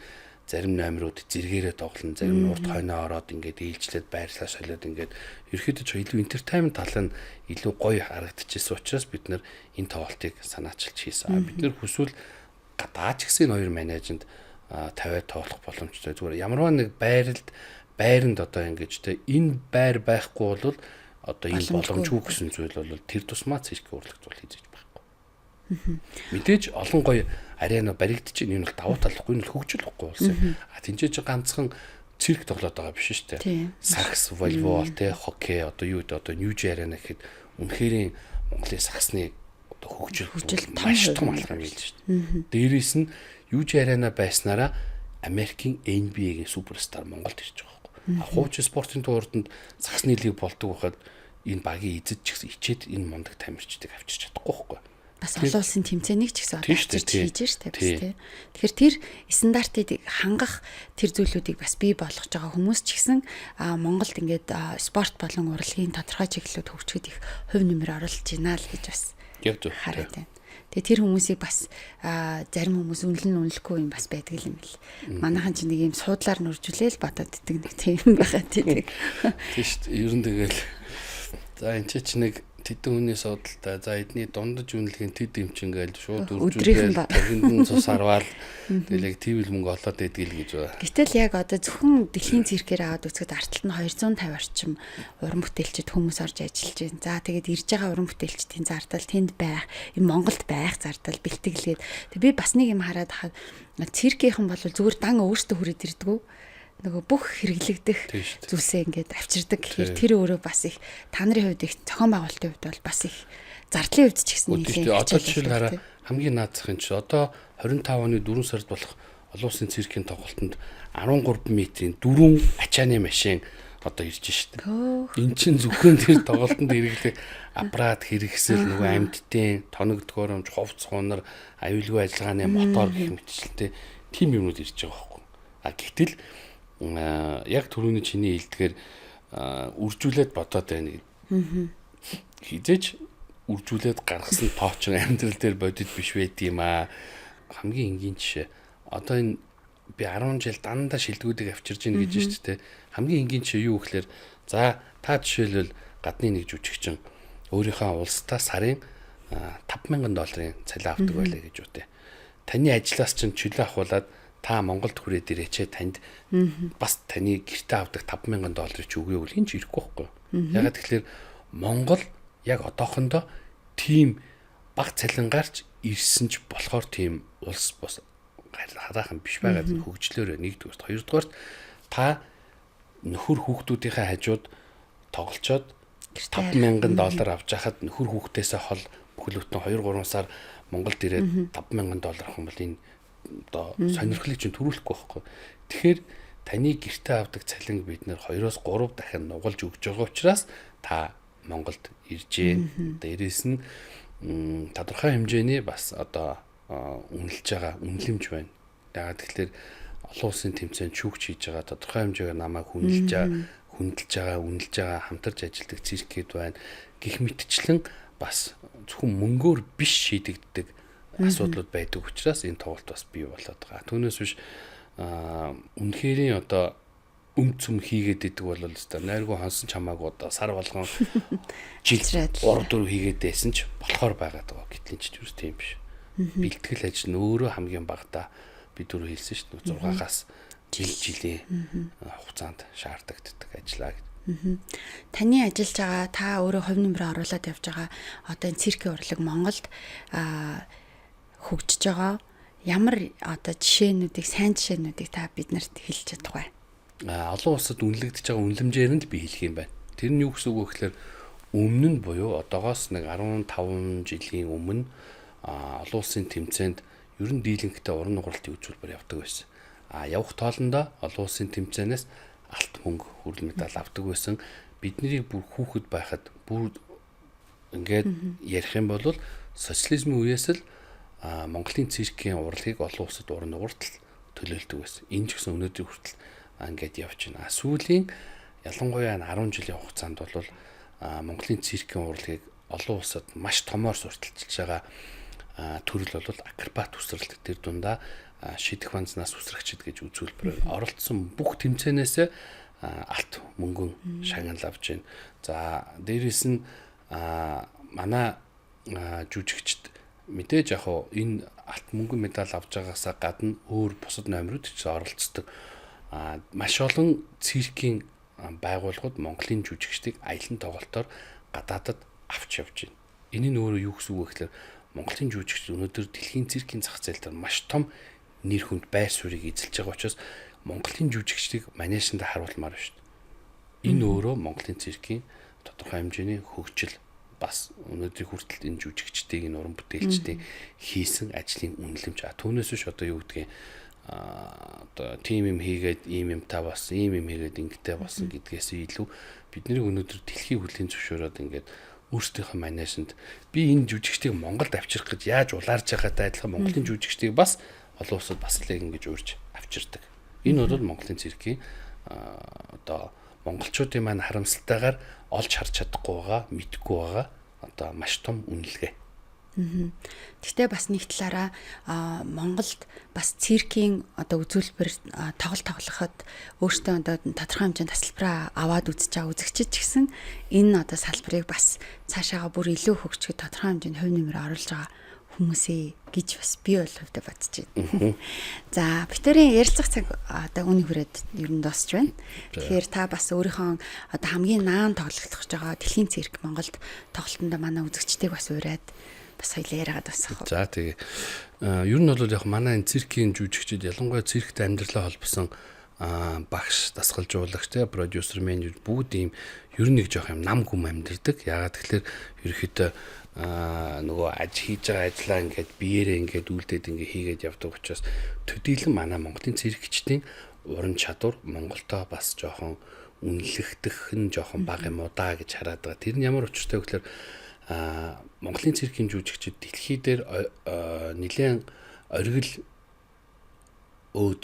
зарим номерууд зэрэгээрээ тоглоно, зарим нь урт хойноо ороод ингээд ээлжлээд байрлаа солиод ингээд ерөөхдөө ч илүү entertainment тал нь илүү гоё харагдчихсан учраас бид нар энэ тоглолтыг санаачилж хийсэн. Бид нар хүсвэл гадаач гэсэн 2 менежмент тавиад тоглох боломжтой. Зүгээр ямарваа нэг байралд байранд одоо ингэж те энэ байр байхгүй бол одоо энэ боломжгүй гэсэн зүйл бол тэр тусмаа циркийн урлагт бол хийж байхгүй. Мэдээж олон гоё арена баригдаж байна. Энэ бол давуу талхгүй, энэ бол хөгжил واخгүй болсон. Тэнцээж ганцхан цирк тоглоод байгаа биш шүү дээ. Сакс, волейбол, те хоккей одоо юу гэдэг одоо Нью Арена гэхэд үнэхээр Монголын саксны одоо хөгжил маш том алхам хийж шүү дээ. Дээрээс нь Нью Арена байснараа Америкийн NBA-гийн суперстар Монголд ирж байгаа байхгүй. Хуучин спортын туурданд саксны лиг болдог байхад энэ багийн эзэд ч гэсэн ичээд энэ мундаг тамирчдыг авчирч чадахгүй байхгүй. Бас олон улсын тэмцээнийг ч гэсэн авчирч хийж штэ бас тий. Тэгэхээр тэр стандартыг хангах тэр зүйлүүдийг бас бий болгож байгаа хүмүүс ч гэсэн Монголд ингээд спорт болон урлагийн тодорхой чиглэлүүд хөгжөхөд их хувь нэмэр оруулж байна л гэж бас хараад байна. Тэгээ тэр хүмүүсийг бас зарим хүмүүс үнэлэхгүй юм бас байдаг юм бэл. Манайхан ч нэг юм суудлаар нуржүүлээл бодоод иддэг нэг тийм байгаа тийм. Тийм шүү дээ. Ер нь тэгэл за энэ ч нэг тэдэн хүний суудалтай за эдний дундаж үнэлгийн тэд эмчин гээл шууд үржүүлээл тэрэнд цус харвал тэгэл яг тийм л мөнгө олоод идэгэл гэж байна. Гэтэл яг одоо зөвхөн дэлхийн циркээр аваад үзэхэд арталт нь 250 орчим уран бүтээлчд хүмүүс орж ажиллаж байна. За тэгээд ирж байгаа уран бүтээлчдийн зардал тэнд байх, энэ Монголд байх зардал бэлтгэлээд тэг би бас нэг юм хараад хаад циркийнхэн бол зүгээр дан өөртөө хүрээд ирдэггүй. Нөгөө бүх хэрэглэгдэх зүйлсээ ингээд авчирдаг гэхээр тэр өөрөө бас их та нарын хувьд их зохион байгуулалтын хувьд бол бас их зардлын хувьд ч гэсэн нэлээд одоо жишээл хараа хамгийн наацх юм чи одоо 25 оны 4 сард болох олон улсын циркийн тоглолтод 13 метрийн 4 ачааны машин одоо ирж штэ. Эн чин зөвхөн тэр тоглолтод хэрэглэх аппарат хэрэгсэл нөгөө амьдтын тоног төхөөрөмж ховц хонор аюулгүй ажиллагааны мотор гэх мэтчлээ тийм юмнууд ирж байгаа байхгүй. Гэтэл яг түрүүний чиний хэлдгээр үржүүлээд бодоод байна гэдэг. Хизээч үржүүлээд гаргасан тооч амьдрал дээр бодит биш байд юм аа. Хамгийн энгийн жишээ. Одоо энэ би 10 жил дандаа шилдэгүүдийг авчирж ийн гэж байна шүү дээ. Хамгийн энгийн жишээ юу гэхээр за та жишээлбэл гадны нэг жүжигчин өөрийнхөө улсдаа сарын $5,000 цалин авдаг байлаа гэж үтэй. Таны ажлаас чинь чөлөө авахуулаад та Монголд хүрээд ирээчээ танд бас таны гэртээ авдаг $5,000 ч үгүй бол хинч ирэхгүй байхгүй. Ягаад тэгэхээр Монгол яг одоохондоо тийм баг цалингаарч ирсэн ч болохоор тийм улс бос хараахан биш байгаа хөгжлөөрөө нэгдүгээр хоёрдугаар та нөхөр хүүхдүүдийнхээ хажууд тоглолцоод $5,000 авч яхад нөхөр хүүхдээсээ хол бүхэл бүтэн 2-3 сар Монголд ирээд $5,000 авах юм бол энэ одоо сонирхлыг чинь төрүүлэхгүй байхгүй. Тэгэхээр таны гэртээ авдаг цалин бид нэр 2-3 дахин нугалж өгж байгаа учраас та Монголд иржээ. Дээрээс нь тодорхой хэмжээний бас одоо үнэлж байгаа үнэлэмж байна. Яагаад тэгэхээр олон улсын тэмцээнд шүүгч хийж байгаа тодорхой хэмжээгээр намайг хүндэлж байгаа хамтарч ажилладаг циркэд байна. Гэх мэтчлэн бас зөвхөн мөнгөөр биш шийдэгддэг асуудлууд байдаг учраас энэ тоглолт бас бий болоод байгаа. Түүнээс биш үнэхэрийн одоо өмцөм хийгээд идэг бол өстой найргүй хонсон чамаагүй одоо сар болгон жил 3-4 хийгээд байсан ч болохоор байгаад байгаа. Гэтэл ч юу тийм биш. Бэлтгэл ажил нь өөрөө хамгийн багадаа би түрүү хэлсэн шүү дээ 6-аас жилийн хугацаанд шаарддаг ажиллаа гэдэг. Таны ажиллаж байгаа та өөрөө хувь нэмрээ оруулаад явж байгаа одоо энэ циркийн урлаг Монголд хөгжиж байгаа ямар одоо жишээнүүдийг сайн жишээнүүдийг та биднэрт хэлж чадах вэ? Олон улсад үнэлэгдэж байгаа үнэлэмжээр нь би хэлэх юм байна. Тэр нь юу гэсэн үг вэ гэхээр өмнө нь буюу одоогоос нэг 15 жилийн өмнө олон улсын тэмцээнд ер нь дийлэнхтэй уран нугралтын үзүүлбэр явдаг байсан. Явах тоолондоо олон улсын тэмцээнээс алт мөнгө хүрэл медаль авдаг байсан. Бидний бүр хүүхэд байхад бүр ингээд ярих юм бол социализмын үеэс л Монголын циркийн урлагийг олон улсад уран нугартал төлөөлдөг байсан. Энэ ч гэсэн өнөөдрийн хүртэл ингээд явж байна. Сүүлийн ялангуяа 10 жилийн хугацаанд бол Монголын циркийн урлагийг олон улсад маш томоор сурталчилж байгаа төрөл бол акробат үсрэлт тэр дундаа шидэх банзнаас үсрэгчд гэж үзүүлбэрээр оролцсон бүх тэмцээнээс алт мөнгөн шагнал авч байна. За дээрээс нь манай жүжигчд мэдээж яг энэ алт мөнгөн медаль авч байгаасаа гадна өөр бусад номерууд ч оролцдог. Маш олон циркийн байгууллагууд Монголын жүжигчдийг аялан тоглолтоор гадаадад авч явж байна. Энэ нь өөрөө юу гэсэн үг вэ гэхээр Монголын жүжигчид өнөөдөр дэлхийн циркийн зах зээл дээр маш том нэр хүнд байр суурийг эзэлж байгаа учраас Монголын жүжигчдийг манежинд харуулмаар байна шүү дээ. Энэ өөрөө Монголын циркийн тодорхой хэмжээний хөгжил бас өнөөдрийн хүртэл энэ жүжигчдийг энэ уран бүтээлчдийн хийсэн ажлын үнэлэмж. Түүнээс биш одоо юу гэдгийг одоо тим юм хийгээд ийм юм та бас ийм юм хийгээд ингэтэй болсон гэдгээс илүү бидний өнөөдөр дэлхийн хөлийн зөвшөөрөөд ингээд өөрсдийнхөө манежинд би энэ жүжигчдийг Монголд авчрах гэж яаж улаарж байгаатай адилхан Монголын жүжигчдийг бас олон улсад бас л ингэж урьж авчирдаг. Энэ бол Монголын циркийн одоо монголчуудын маань харамсалтайгаар олж харж чадахгүй байгаа, мэдгүй байгаа одоо маш том үнэлгээ. Гэхдээ бас нэг талаараа Монголд бас циркийн одоо үзүүлбэр тоглоход өөртөө одоо тодорхой хэмжээнд тасалбараа аваад үзэж байгаа үзэгчид ч гэсэн энэ одоо салбарыг бас цаашаага бүр илүү хөгжихэд тодорхой хэмжээнд хувь нэмэр оруулж байгаа хүмүүсээ гэж бас би бол хувьдаа бодож байна. За битэрийн ярилцах цаг одоо үний хүрээд ер нь дуусч байна. Тэгэхээр та бас өөрийнхөө одоо хамгийн наан тоглох гэж байгаа дэлхийн цирк Монголд тоглолтонд манай үзэгчдийг бас ураад бас хоёлаа яриагаад басах. За тэгээ ер нь бол яг манай энэ циркийн жүжигчид ялангуяа цирктэй амьдралаа холбосон багш, дасгалжуулагч, продюсер, менежер бүгд ийм ер нь нэг жоох юм нам хүм амьдэрдэг. Яагаад тэгэхээр ерөөхдөө нөгөө хийж байгаа ажлаа ингээд биеэрээ ингээд үлдээд ингээд хийгээд явдаг учраас төдийлөн манай Монголын циркчдийн уран чадвар Монголтой бас жоохон үнэлэгдэх нь жоохон бага юм уу даа гэж хараад байгаа. Тэр нь ямар учиртай вэ гэхээр Монголын циркийн жүжигчид дэлхий дээр нэлээд оргил өөд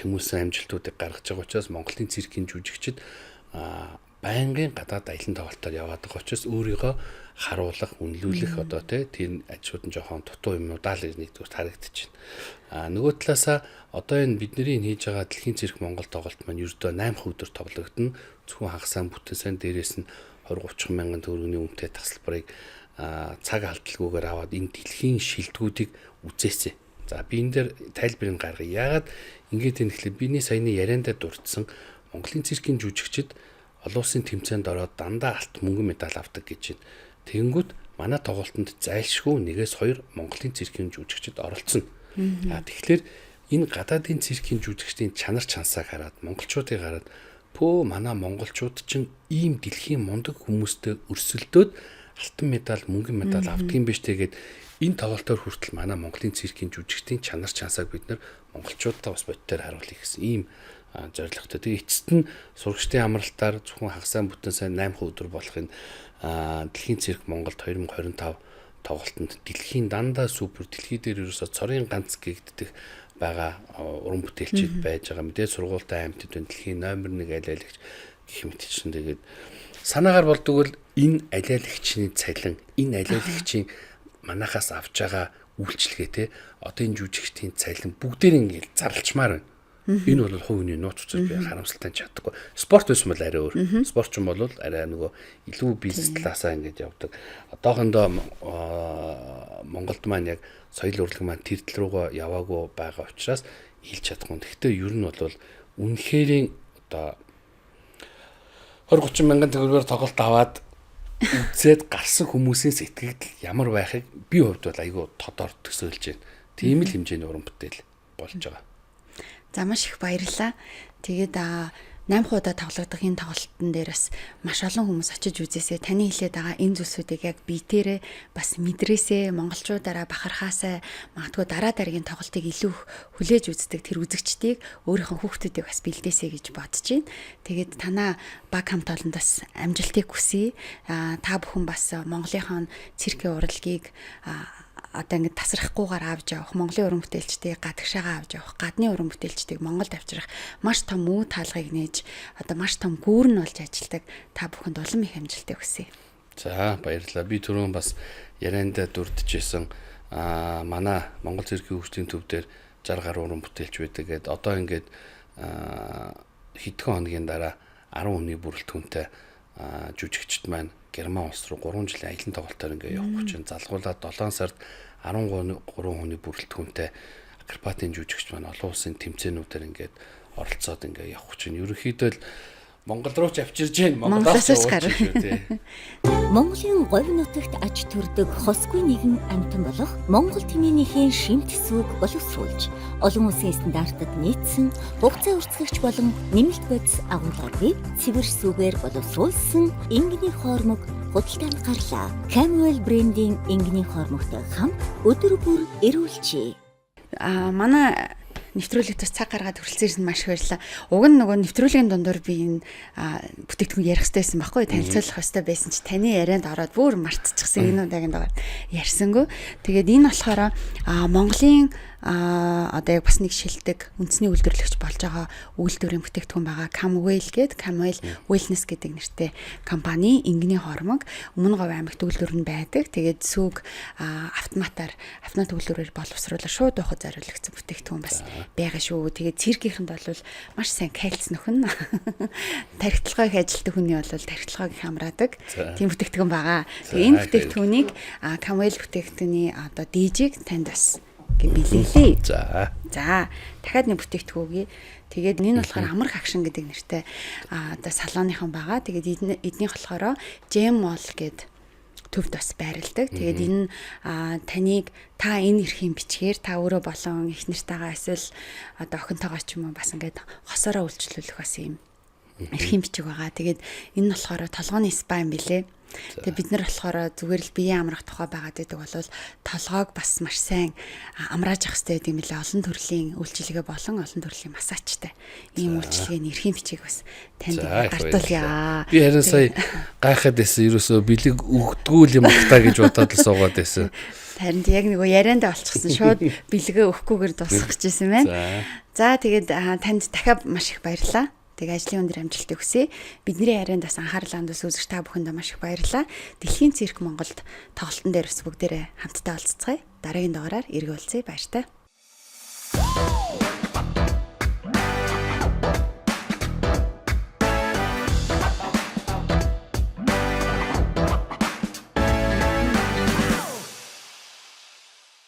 тэмүүсэн амжилтуудыг гаргаж байгаа учраас Монголын циркийн жүжигчид байнгын гадаад аялан тоглолтоор яваад байгаа учраас өөрийгөө харуулах, үнэлүүлэх одоо тэр ажлууд нь жоохон дутуу юмнуудаа л нэгдүгээр харагдаж байна. Нөгөө талаасаа одоо энэ бидний хийж байгаа дэлхийн цирк Монгол тоглолт маань ердөө 8 өдөр тоглогдно. Зөвхөн хагасаа бүтэн сайн дээрээс нь 20-30 мянган төгрөгийн үнэтэй тасалбарыг цаг алдалгүйгээр аваад энэ дэлхийн шилдэгүүдийг үзээсэй. За би энэ дээр тайлбарыг гаргая. Яагаад ингэж юм гэхлээр биний саяны яриандаа дурдсан Монголын циркийн жүжигчид олон улсын тэмцээнд ороод дандаа алт мөнгөн медаль авдаг гэж байна. Тэгэнгүүт манай тоглолтод зайлшгүй 1-2 Монголын циркийн жүжигчид оролцсон. Тэгэхээр энэ гадаадын циркийн жүжигчдийн чанар чансааг хараад монголчуудыг хараад манай монголчууд чинь ийм дэлхийн мундаг хүмүүстэй өрсөлдөөд алтан медаль, мөнгөн медаль авдаг юм биш тэгээд энэ тоглолтоор хүртэл манай Монголын циркийн жүжигчдийн чанар чансааг бид нар монголчуудаа бас бодтоор харуулъя гэсэн ийм зорилготой. Тэгээ эцэст нь сурагчдын амралтаар зөвхөн хагасаа бүтэн сайн 8 өдөр болох энэ дэлхийн цирк Монголд 2025 тоглолтод дэлхийн дандаа супер дэлхий дээр ерөөсө цорын ганц гэгддэг байгаа уран бүтээлчид байж байгаа. Мэдээ сургуультай аймтад дэлхийн номер 1 алиалагч гэх мэт чинь тэгээд санаагаар болдог бол энэ алиалагчны цалин, энэ алиалагчийн манахаас авч байгаа үйлчлэгээ одоо энэ жүжигчдийн цалин бүгдээр ингээд зарлчмаар байна. Энэ бол хувийн нууц үзэл би харамсалтай чаддаггүй. Спорт байсан бол арай өөр. Спортчин бол арай нөгөө илүү бизнес талаасаа ингэж явдаг. Одоохондоо Монголд маань яг соёл урлаг маань тэр тал руугаа яваагүй байгаа учраас хэлж чадахгүй. Гэхдээ ер нь бол үнэхэрийн одоо 20-30 мянган төгрөгөөр тоглолт аваад үзээд гарсан хүмүүсийн сэтгэл ямар байхыг би хувьд бол айгүй тодор төсөөлж байна. Тийм л хэмжээний уран бүтээл болж байгаа. За маш их баярлалаа. Тэгээд 8 удаа тоглогдох энэ тоглолтын дээр бас маш олон хүмүүс очиж үзээсэй. Таны хэлээд байгаа энэ зүйлсүүдийг яг биетээрээ бас мэдрээсэй, монголчуудаараа бахархаасай, магадгүй дараа дараагийн тоглолтыг илүү хүлээж үздэг тэр үзэгчдийг өөрийнхөө хүүхдүүдийг бас бэлдээсэй гэж бодож байна. Тэгээд танаа баг хамт олондоос амжилтыг хүсье. Та бүхэн бас Монголынхон циркийн урлагийг одоо ингэ тасрахгүйгээр авч явах, Монголын уран бүтээлчдийг гадагшаага авч явах, гадны уран бүтээлчдийг Монголд авчрах маш том үе таалгыг нээж одоо маш том гүүрэн болж ажилдаг та бүхэнд улам их амжилтыг хүсье. За баярлалаа. Би түрүүн бас яриандаа дурдчихсан манай Монгол циркийн хөгжлийн төв дээр 60 гаруй уран бүтээлч байдаг гэдэг. Одоо ингээд хэдхэн хоногийн дараа 10 хүний бүрэлдэхүүнтэй жүжигчд маань Герман улс руу 3 жилийн аялын тоглолтоор ингээ явах гэж залгуулаад 7 сард 13 хүний бүрэлдэхүүнтэй Карпатын жүжигч маань олон улсын тэмцээнүүдээр ингээд оролцоод ингээ явах чинь ерөнхийдөө л Монгол руу ч авчирж байна. Монголоос ч гарч шүү тий. Монголын говь нутагт аж төрдөг хосгүй нэгэн амьтан болох Монгол тэмээнийхээ шимт сүг боловсруулж олон улсын стандартад нийцсэн хугацаа үрцгэгч болон нэмэлт бодис агуулгыг цэвэр сүгээр боловсруулсан ингийн хоормог худалдаанд гарлаа. Camwell брендийн ингийн хоормогтой хамт өдөр бүр эрүүлжээ. Манай нэвтрүүлэгтээс цаг гаргаад хүрэлцэн ирсэнд маш их баярлалаа. Уг нь нөгөө нэвтрүүлгийн дундуур би энэ бүтээгдэхүүн ярих хэрэгтэй байсан байхгүй танилцуулах хэрэгтэй байсан чи таны ярианд ороод бүр мартчихсан энэ удаагийн дугаар ярьсангүй. Тэгээд энэ болохоор Монголын одоо яг бас нэг шилдэг үндэсний үйлдвэрлэгч болж байгаа үйлдвэрийн бүтээгдэхүүн байгаа Camwell гэдэг Camwell Wellness гэдэг нэртэй компани ингийн хоормог Өмнө Говь аймагт үйлдвэр нь байдаг. Тэгээд сүг автомат үйлдвэрээр боловсруулах шууд уухад зориулагдсан бүтээгдэхүүн бас байгаа шүү. Тэгээд циркийнхэнд бол маш сайн кальц нөхөн тархитлагыг ажилтдаг хүний бол тархитлагыг хамраадаг. Тийм бүтээгдэхүүн байгаа. Тэгээд энэ бүтээгдэхүүнийг Camwell бүтээгдэхүүний одоо дижиг танд бас бэлгэлээ. За. Дахиад нэг бүтээгдэхүүнээ. Тэгээд энэ болохоор амар хагшин гэдэг нэртэй одоо салоныхан байгаа. Тэгээд эднийх болохоор Gemmol гэдэг төвд бас байрладаг. Тэгээд энэ таныг та энэ эрхийн бичгээр та өөрөө болон их нартайгаа эсвэл одоо охинтойгоо ч юм уу бас ингээд хосороо үйлчлүүлэх бас юм эрхийн бичиг байгаа. Тэгээд энэ нь болохоор толгойн спа юм билэ. Тэгээ бид нар болохоор зүгээр л биеийн амрах тухай байгаад байдаг бол толгойг бас маш сайн амрааж авах хэрэгтэй гэдэг юм лээ. Олон төрлийн үйлчилгээ болон олон төрлийн массажтай ийм үйлчилгээний эрхийн бичиг бас танд гартуулъя. Би харин сая гайхаад байсан ерөөсөө бэлэг өгдгүүл юм ахтаа гэж бодоод л суугаад байсан. Харин яг нөгөө яриандаа олчихсан шууд бэлгээ өгөхгүйгээр дуусгах гэжсэн байна. За тэгээд танд дахиад маш их баярлалаа. Тэгээ ажлын өндөр амжилтыг хүсье. Бидний ярианд бас анхаарал хандуулсан үзэгч та бүхэндээ маш их баярлалаа. Дэлхийн цирк Монголд тоглолтын дээр бас бүгдээрээ хамтдаа олцгоё. Дараагийн дугаараар эргүүлцгээе. Баяртай.